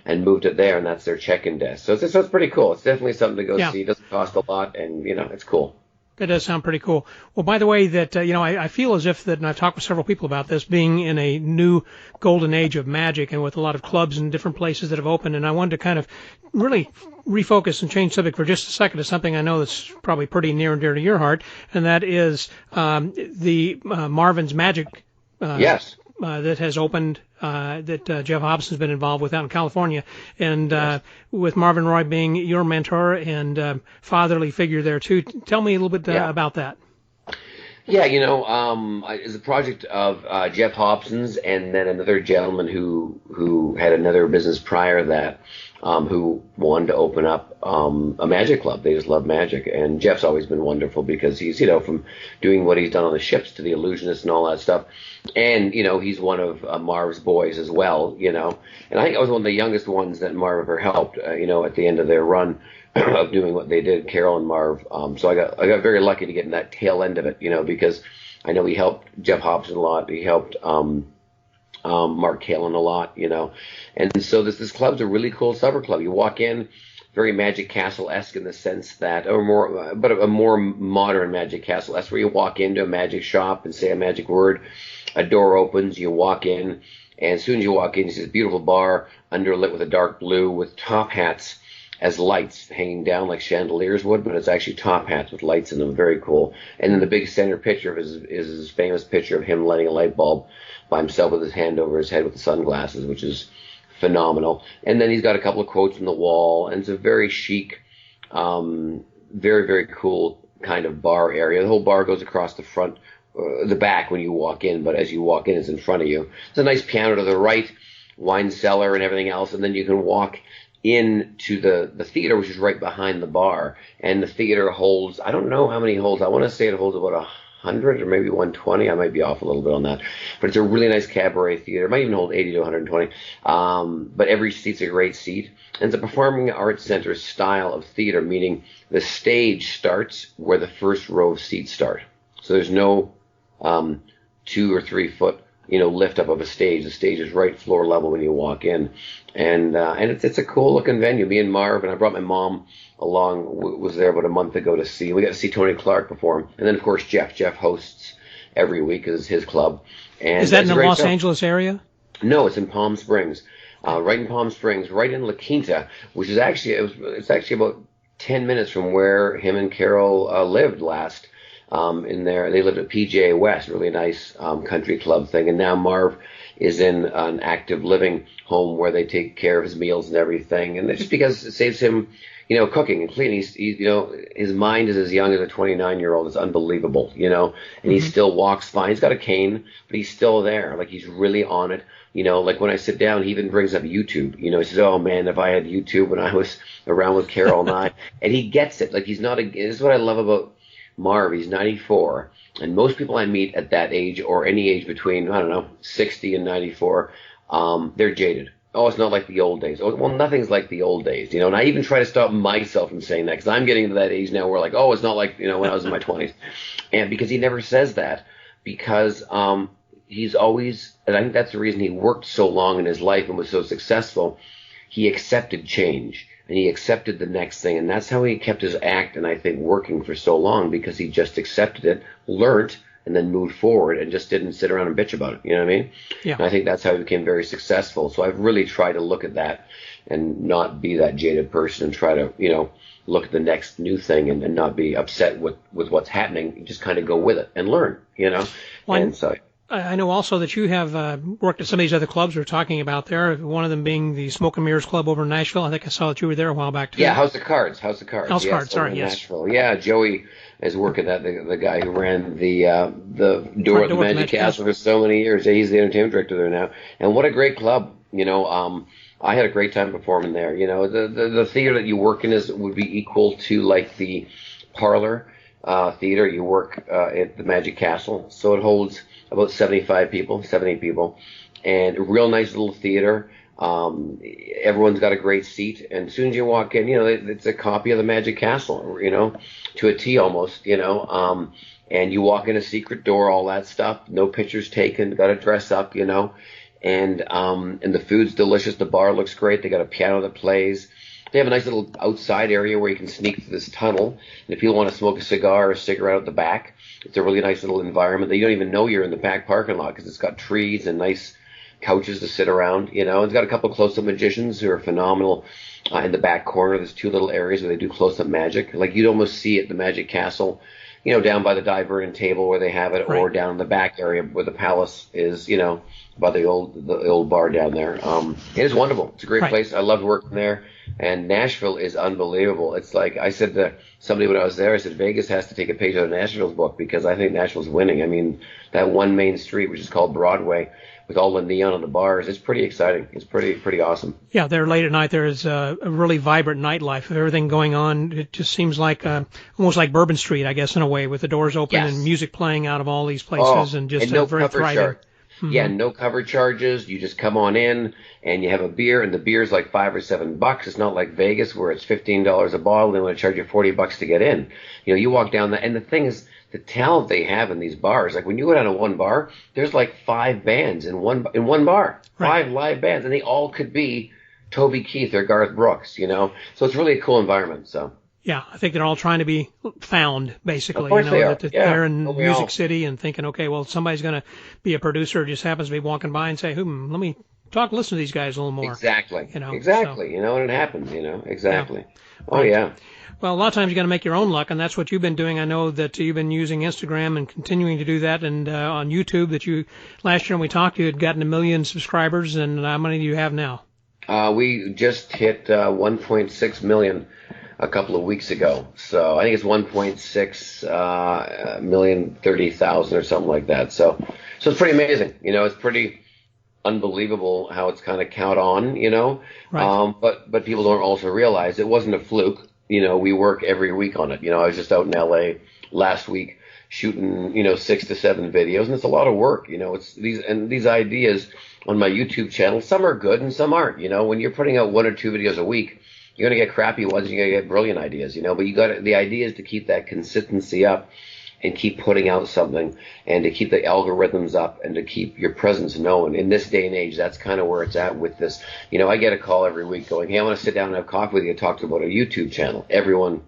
and moved it there, and that's their check-in desk. So it's pretty cool. It's definitely something to go see. It doesn't cost a lot, and it's cool. That does sound pretty cool. Well, by the way, that I feel as if that, and I've talked with several people about this, being in a new golden age of magic and with a lot of clubs and different places that have opened, and I wanted to kind of really refocus and change subject for just a second to something I know that's probably pretty near and dear to your heart, and that is the Marvin's Magic. Yes. That has opened, that Jeff Hobson's been involved with out in California, and with Marvin Roy being your mentor and fatherly figure there too. Tell me a little bit about that. Yeah, it's a project of Jeff Hobson's and then another gentleman who had another business prior to that, who wanted to open up a magic club. They just love magic, and Jeff's always been wonderful because he's from doing what he's done on the ships to the illusionist and all that stuff, and he's one of Marv's boys as well, and I think I was one of the youngest ones that Marv ever helped, at the end of their run of doing what they did, Carol and Marv. So I got very lucky to get in that tail end of it, because I know he helped Jeff Hobson a lot. He helped Mark Kalin a lot, and so this club's a really cool supper club. You walk in, very Magic Castle-esque in the sense that, but a more modern Magic Castle-esque, where you walk into a magic shop and say a magic word, a door opens, you walk in, and as soon as you walk in, you see this beautiful bar underlit with a dark blue with top hats as lights hanging down like chandeliers would, but it's actually top hats with lights in them. Very cool. And then the big center picture is his famous picture of him lighting a light bulb by himself with his hand over his head with the sunglasses, which is phenomenal. And then he's got a couple of quotes on the wall, and it's a very chic, very, very cool kind of bar area. The whole bar goes across the front, the back when you walk in, but as you walk in, it's in front of you. There's a nice piano to the right, wine cellar and everything else, and then you can walk into the theater, which is right behind the bar, and the theater holds, I don't know how many holds, I want to say it holds about 100 or maybe 120, I might be off a little bit on that, but it's a really nice cabaret theater. It might even hold 80 to 120, but every seat's a great seat, and it's a performing arts center style of theater, meaning the stage starts where the first row of seats start, so there's no 2 or 3 foot lift up of a stage. The stage is right floor level when you walk in, and it's a cool looking venue. Me and Marv, and I brought my mom along, was there about a month ago to see. We got to see Tony Clark perform, and then of course Jeff hosts every week because it's his club. And is that in the Los Angeles area? No, it's in Palm Springs, right in Palm Springs, right in La Quinta, which is actually it's actually about 10 minutes from where him and Carol lived last. In there, they lived at PGA West, really nice country club thing, and now Marv is in an active living home where they take care of his meals and everything, and it's just because it saves him, cooking and cleaning. His mind is as young as a 29-year-old. It's unbelievable, and he still walks fine. He's got a cane, but he's still there. Like, he's really on it. Like when I sit down, he even brings up YouTube. He says, "Oh man, if I had YouTube when I was around with Carol and I," and he gets it. Like, he's not this is what I love about Marv. He's 94, and most people I meet at that age, or any age between, 60 and 94, they're jaded. Oh, it's not like the old days. Oh, well, nothing's like the old days, and I even try to stop myself from saying that, because I'm getting to that age now where, like, oh, it's not like, when I was in my 20s. And because he never says that, because he's always, and I think that's the reason he worked so long in his life and was so successful, he accepted change. And he accepted the next thing, and that's how he kept his act, and I think, working for so long, because he just accepted it, learnt, and then moved forward and just didn't sit around and bitch about it. You know what I mean? Yeah. And I think that's how he became very successful. So I've really tried to look at that and not be that jaded person and try to, look at the next new thing and not be upset with what's happening. Just kind of go with it and learn, Well, and so. I know also that you have worked at some of these other clubs we're talking about there, one of them being the Smoke and Mirrors Club over in Nashville. I think I saw that you were there a while back, too. Yeah, House of Cards. House Yes, Cards, sorry, in yes. Nashville. Yeah, Joey is working at the guy who ran the door at the Magic Castle for so many years. Yeah, he's the entertainment director there now. And what a great club, I had a great time performing there. The theater that you work in would be equal to like the parlor theater you work at the Magic Castle. So it holds about 70 people, and a real nice little theater. Everyone's got a great seat, and as soon as you walk in, it's a copy of the Magic Castle, to a T almost, and you walk in a secret door, all that stuff, no pictures taken, got to dress up, and the food's delicious, the bar looks great, they got a piano that plays. They have a nice little outside area where you can sneak through this tunnel, and if people want to smoke a cigar or a cigarette out the back, it's a really nice little environment that you don't even know you're in the back parking lot because it's got trees and nice couches to sit around, It's got a couple of close-up magicians who are phenomenal. In the back corner, there's two little areas where they do close-up magic. Like you'd almost see it, the Magic Castle, down by the diverting table where they have it, or down in the back area where the palace is, by the old bar down there. It is wonderful. It's a great place. I loved working there. And Nashville is unbelievable. It's like I said to somebody when I was there, I said, Vegas has to take a page out of Nashville's book because I think Nashville's winning. I mean, that one main street, which is called Broadway, with all the neon on the bars, it's pretty exciting. It's pretty awesome. Yeah, there late at night there is a really vibrant nightlife. Everything going on. It just seems like almost like Bourbon Street, I guess, in a way, with the doors open and music playing out of all these places, and just no very thriving. Mm-hmm. Yeah, no cover charges. You just come on in and you have a beer, and the beer's like $5 or $7. It's not like Vegas where it's $15 a bottle. They want to charge you $40 to get in. You walk down and the thing is, the talent they have in these bars. Like when you go down to one bar, there's like 5 bands in one bar, 5 live bands, and they all could be Toby Keith or Garth Brooks. So it's really a cool environment. So. Yeah, I think they're all trying to be found, basically. Of course they are. They're in Music City and thinking, okay, well, somebody's going to be a producer, just happens to be walking by and say, let me listen to these guys a little more. Exactly. Exactly. So. And it happens, exactly. Yeah. Oh, yeah. Well, a lot of times you got to make your own luck, and that's what you've been doing. I know that you've been using Instagram and continuing to do that, and on YouTube that last year when we talked, you had gotten 1 million subscribers, and how many do you have now? We just hit 1.6 million a couple of weeks ago. So I think it's 1.6 million 30,000 or something like that. So it's pretty amazing. It's pretty unbelievable how it's kind of count on, Right. But people don't also realize it wasn't a fluke. We work every week on it. I was just out in LA last week shooting, 6 to 7 videos, and it's a lot of work. It's these ideas on my YouTube channel. Some are good and some aren't. When you're putting out 1 or 2 videos a week, you're going to get crappy ones and you're going to get brilliant ideas, but the idea is to keep that consistency up and keep putting out something and to keep the algorithms up and to keep your presence known. In this day and age, that's kind of where it's at with this. I get a call every week going, hey, I want to sit down and have coffee with you and talk about a YouTube channel. Everyone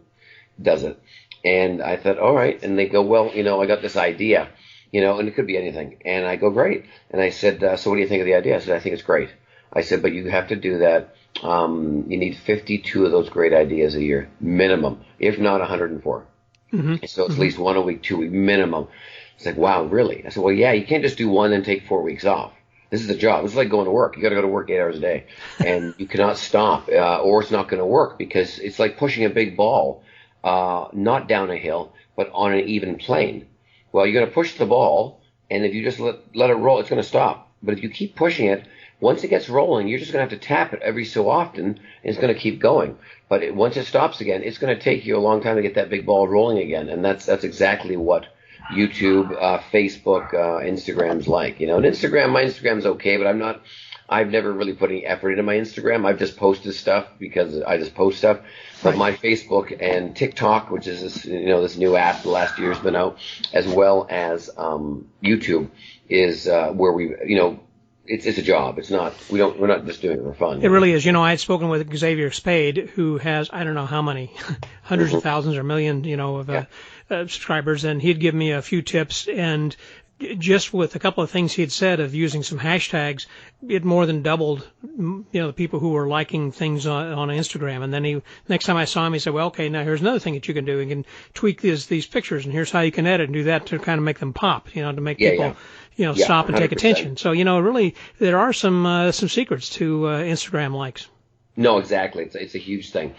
does it. And I thought, all right. And they go, well, I got this idea, and it could be anything. And I go, great. And I said, so what do you think of the idea? I said, I think it's great. I said, but you have to do that. You need 52 of those great ideas a year, minimum, if not 104. Mm-hmm. So it's at least 1 a week, 2 a week, minimum. It's like, wow, really? I said, well, yeah, you can't just do 1 and take 4 weeks off. This is a job. This is like going to work. You got to go to work 8 hours a day, and you cannot stop, or it's not going to work because it's like pushing a big ball, not down a hill, but on an even plane. Well, you're going to push the ball, and if you just let it roll, it's going to stop. But if you keep pushing it, once it gets rolling, you're just going to have to tap it every so often, and it's going to keep going. But once it stops again, it's going to take you a long time to get that big ball rolling again, and that's exactly what YouTube, Facebook, Instagram's like. And my Instagram's okay, but I've never really put any effort into my Instagram. I've just posted stuff because I just post stuff. But my Facebook and TikTok, which is this new app the last year's been out, as well as YouTube, is where we it's a job. It's not we're not just doing it for fun. It really is. I had spoken with Xavier Spade, who has I don't know how many hundreds of thousands or millions, of subscribers, and he'd give me a few tips, and just with a couple of things he'd said of using some hashtags, it more than doubled, the people who were liking things on Instagram. And then next time I saw him, he said, well, okay, now here's another thing that you can do. You can tweak these pictures, and here's how you can edit and do that to kind of make them pop, to make people, stop and take 100%. attention. So, really, there are some somethings to Instagram likes. No, exactly. It's a huge thing.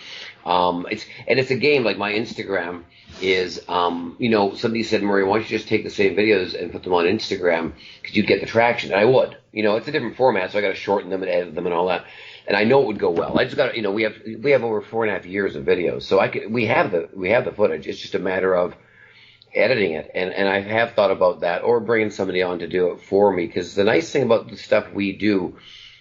It's a game. Like my Instagram is, somebody said, Murray, why don't you just take the same videos and put them on Instagram because you'd get the traction. And I would. It's a different format, so I got to shorten them and edit them and all that. And I know it would go well. I just got to, we have over 4.5 years of videos, so we have the footage. It's just a matter of editing it, and I have thought about that, or bringing somebody on to do it for me. Because the nice thing about the stuff we do,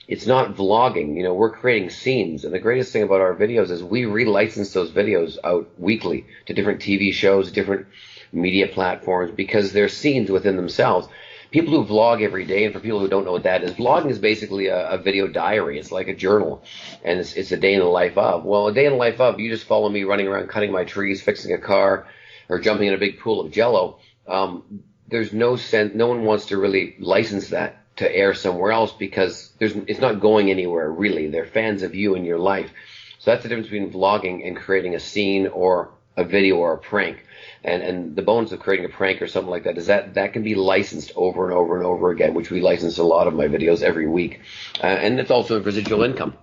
it's not vlogging. We're creating scenes, and the greatest thing about our videos is we relicense those videos out weekly to different TV shows, different media platforms, because they're scenes within themselves. People who vlog every day, and for people who don't know what that is, vlogging is basically a video diary. It's like a journal, and it's a day in the life of. Well, a day in the life of, you just follow me running around cutting my trees, fixing a car, or jumping in a big pool of Jello. There's no sense. No one wants to really license that to air somewhere else because it's not going anywhere really. They're fans of you and your life. So that's the difference between vlogging and creating a scene or a video or a prank. And the bonus of creating a prank or something like that is that can be licensed over and over and over again, which we license a lot of my videos every week. And it's also a residual income,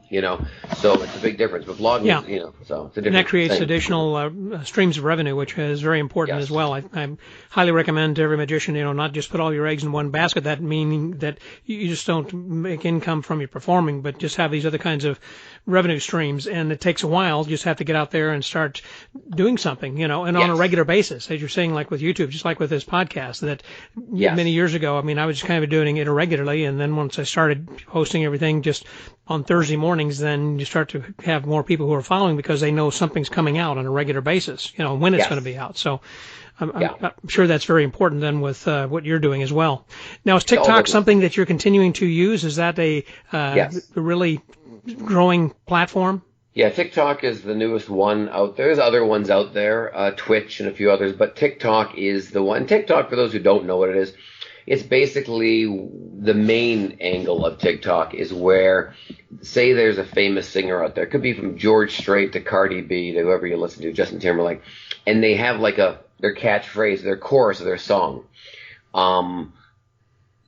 so it's a big difference. But vlogging, so it's a different And that creates thing. Additional streams of revenue, which is very important as well. I highly recommend to every magician, not just put all your eggs in one basket, that meaning that you just don't make income from your performing, but just have these other kinds of revenue streams. And it takes a while. You just have to get out there and start doing something, and on a regular basis. As you're saying, like with YouTube, just like with this podcast, that many years ago, I was kind of doing it irregularly, and then once I started posting everything just on Thursday mornings, then you start to have more people who are following because they know something's coming out on a regular basis, when it's going to be out. So I'm sure that's very important then with what you're doing as well. Now, is TikTok something that you're continuing to use? Is that a really growing platform? Yeah, TikTok is the newest one out there. There's other ones out there, Twitch and a few others, but TikTok is the one. TikTok, for those who don't know what it is, it's basically the main angle of TikTok is where, say there's a famous singer out there. It could be from George Strait to Cardi B to whoever you listen to, Justin Timberlake, and they have like their catchphrase, their chorus of their song.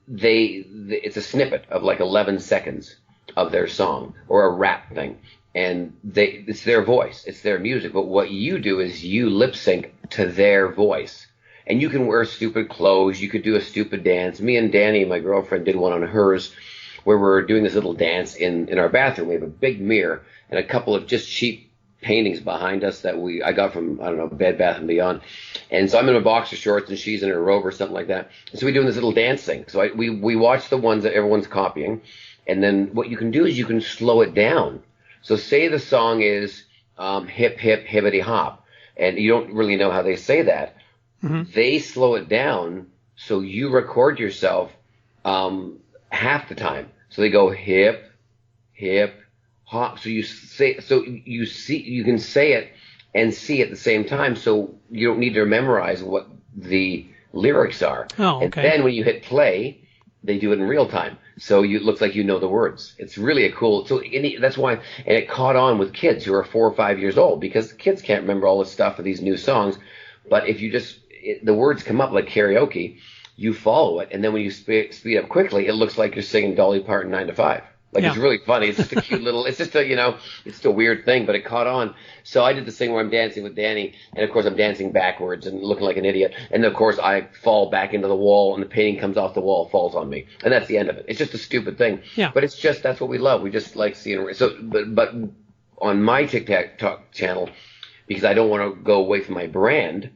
It's a snippet of like 11 seconds of their song or a rap thing. And it's their voice, it's their music. But what you do is you lip sync to their voice. And you can wear stupid clothes. You could do a stupid dance. Me and Danny, my girlfriend, did one on hers where we're doing this little dance in our bathroom. We have a big mirror and a couple of just cheap paintings behind us that I got from, Bed Bath & Beyond. And so I'm in my boxer shorts and she's in her robe or something like that. And so we're doing this little dance thing. So we watch the ones that everyone's copying. And then what you can do is you can slow it down. So say the song is hip, hip, hippity hop, and you don't really know how they say that. Mm-hmm. They slow it down so you record yourself half the time. So they go hip, hip, hop. So you can say it and see at the same time. So you don't need to memorize what the lyrics are. Oh, okay. And then when you hit play, they do it in real time. So it looks like you know the words. It's really a cool. So that's why, and it caught on with kids who are 4 or 5 years old because kids can't remember all this stuff of these new songs. But if you the words come up like karaoke, you follow it, and then when you speed up quickly, it looks like you're singing Dolly Parton 9 to 5. It's really funny. It's just a cute little. It's just it's just a weird thing, but it caught on. So I did this thing where I'm dancing with Danny, and of course I'm dancing backwards and looking like an idiot, and of course I fall back into the wall, and the painting comes off the wall, falls on me, and that's the end of it. It's just a stupid thing. Yeah. But that's what we love. We just like seeing. So, but on my TikTok channel, because I don't want to go away from my brand,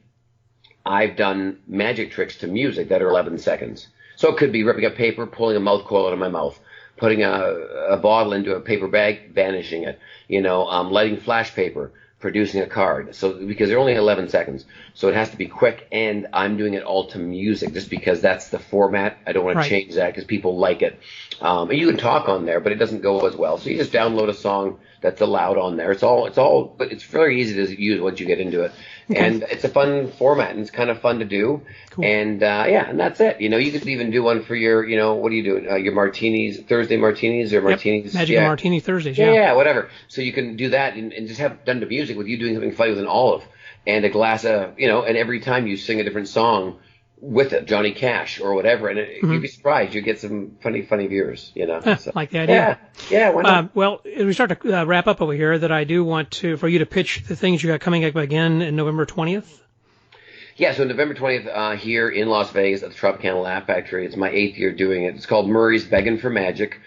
I've done magic tricks to music that are 11 seconds. So it could be ripping up paper, pulling a mouth coil out of my mouth, putting a bottle into a paper bag, vanishing it, lighting flash paper, producing a card. So because they're only 11 seconds, so it has to be quick, and I'm doing it all to music just because that's the format. I don't want to change that because people like it. And you can talk on there, but it doesn't go as well. So you just download a song that's allowed on there. It's all, but it's very easy to use once you get into it. And it's a fun format, and it's kind of fun to do. Cool. And and that's it. You could even do one for your, what are you doing? Your martinis, Thursday martinis or martinis? Magic and Martini Thursdays. Yeah, whatever. So you can do that and just have done the music with you doing something funny with an olive and a glass of, and every time you sing a different song with it, Johnny Cash or whatever, and you'd be surprised. You get some funny viewers, So, like the idea. Yeah, why not? Well, as we start to wrap up over here, that I do want for you to pitch the things you got coming up again in November 20th. Yeah, so November 20th here in Las Vegas at the Tropicana Laugh Factory. It's my 8th year doing it. It's called Murray's Begging for Magic,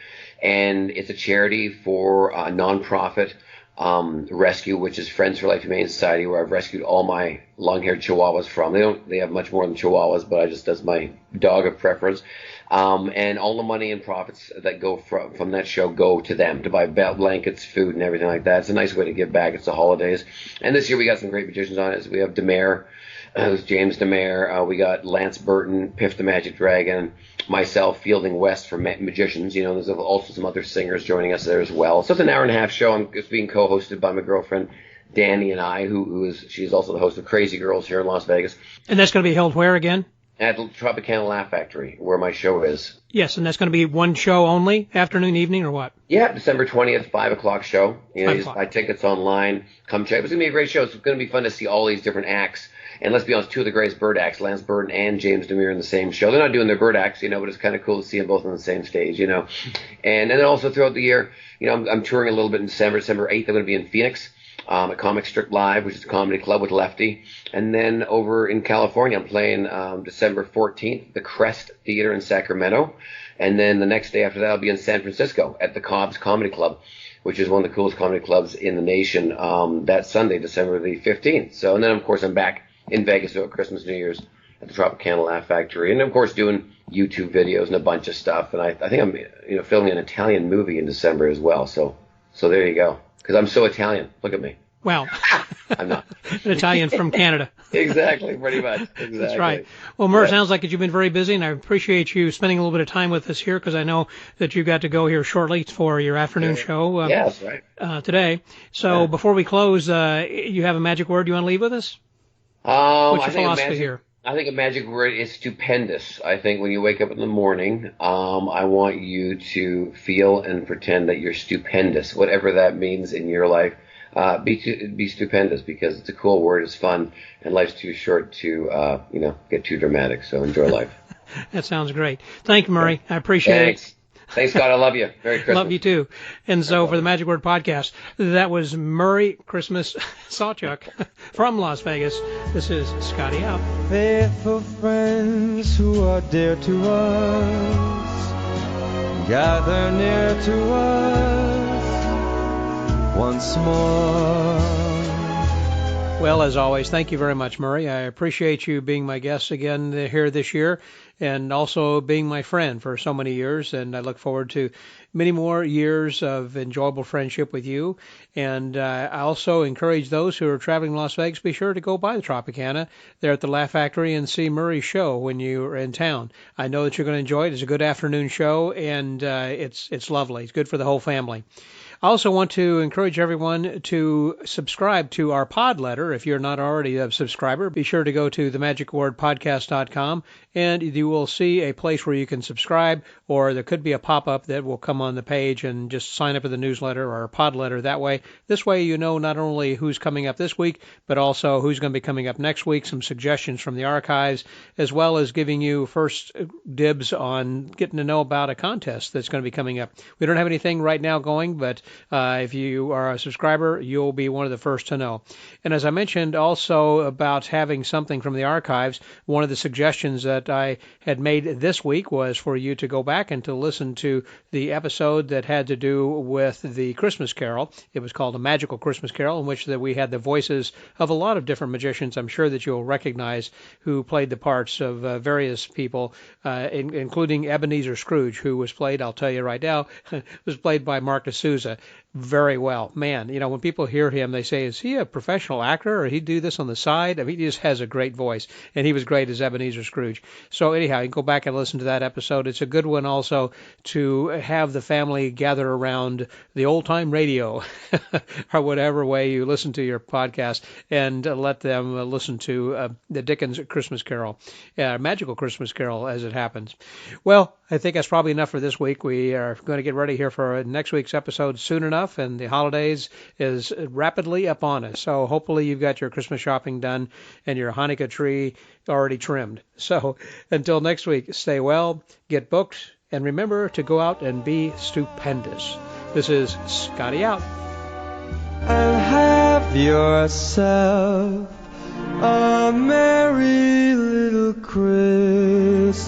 and it's a charity for a nonprofit rescue, which is Friends for Life Humane Society, where I've rescued all my long-haired Chihuahuas from. They have much more than Chihuahuas, but that's my dog of preference. And all the money and profits that go from that show go to them to buy blankets, food, and everything like that. It's a nice way to give back. It's the holidays. And this year we got some great magicians on it. So we have Demare, who's James Demare. We got Lance Burton, Piff the Magic Dragon, myself, Fielding West for magicians. There's also some other singers joining us there as well. So it's an hour-and-a-half show. It's being co-hosted by my girlfriend, Danny, and I, she's also the host of Crazy Girls here in Las Vegas. And that's going to be held where again? At Tropicana Laugh Factory, where my show is. Yes, and that's going to be one show only, afternoon, evening, or what? Yeah, December 20th, 5 o'clock show. You $5. just buy tickets online. Come check. It's going to be a great show. It's going to be fun to see all these different acts. And let's be honest, two of the greatest bird acts, Lance Burton and James Demare, in the same show. They're not doing their bird acts, but it's kind of cool to see them both on the same stage, And then also throughout the year, I'm touring a little bit in December. December 8th, I'm going to be in Phoenix. At Comic Strip Live, which is a comedy club with Lefty. And then over in California, I'm playing December 14th, the Crest Theater in Sacramento. And then the next day after that, I'll be in San Francisco at the Cobb's Comedy Club, which is one of the coolest comedy clubs in the nation, that Sunday, December the 15th. So, and then, of course, I'm back in Vegas at Christmas, New Year's at the Tropicana Laugh Factory. And, of course, doing YouTube videos and a bunch of stuff. And I think I'm filming an Italian movie in December as well. So there you go. Because I'm so Italian. Look at me. Well, I'm not. An Italian from Canada. Exactly, pretty much. Exactly. That's right. Well, Murr, sounds like you've been very busy, and I appreciate you spending a little bit of time with us here, because I know that you've got to go here shortly for your afternoon show yes, right. Today. So before we close, you have a magic word you want to leave with us? What's your philosophy here? I think a magic word is stupendous. I think when you wake up in the morning, I want you to feel and pretend that you're stupendous, whatever that means in your life. Be stupendous, because it's a cool word, it's fun, and life's too short to get too dramatic. So enjoy life. That sounds great. Thank you, Murray. I appreciate it. Thanks, Scott. I love you. Merry Christmas. Love you too. And so for the Magic Word Podcast, that was Murray Christmas Sawchuck from Las Vegas. This is Scotty out. Faithful friends who are dear to us, gather near to us once more. Well, as always, thank you very much, Murray. I appreciate you being my guest again here this year, and also being my friend for so many years. And I look forward to many more years of enjoyable friendship with you. And I also encourage those who are traveling to Las Vegas, be sure to go by the Tropicana there at the Laugh Factory and see Murray's show when you're in town. I know that you're going to enjoy it. It's a good afternoon show, and it's lovely. It's good for the whole family. I also want to encourage everyone to subscribe to our pod letter. If you're not already a subscriber, be sure to go to themagicwordpodcast.com, and you will see a place where you can subscribe, or there could be a pop-up that will come on the page, and just sign up for the newsletter or our pod letter that way. This way you know not only who's coming up this week, but also who's going to be coming up next week, some suggestions from the archives, as well as giving you first dibs on getting to know about a contest that's going to be coming up. We don't have anything right now going, but if you are a subscriber, you'll be one of the first to know. And as I mentioned also about having something from the archives, one of the suggestions that I had made this week was for you to go back and to listen to the episode that had to do with the Christmas Carol. It was called A Magical Christmas Carol, in which we had the voices of a lot of different magicians. I'm sure that you'll recognize who played the parts of various people, including Ebenezer Scrooge, who was played, I'll tell you right now, was played by Mark D'Souza. very well. Man, when people hear him, they say, is he a professional actor or he do this on the side? I mean, he just has a great voice, and he was great as Ebenezer Scrooge. So anyhow, you can go back and listen to that episode. It's a good one also to have the family gather around the old-time radio or whatever way you listen to your podcast and let them listen to the Dickens Christmas Carol, Magical Christmas Carol as it happens. Well, I think that's probably enough for this week. We are going to get ready here for next week's episode soon enough, and the holidays is rapidly upon us. So hopefully you've got your Christmas shopping done and your Hanukkah tree already trimmed. So until next week, stay well, get booked, and remember to go out and be stupendous. This is Scotty out. And have yourself a merry little Christmas.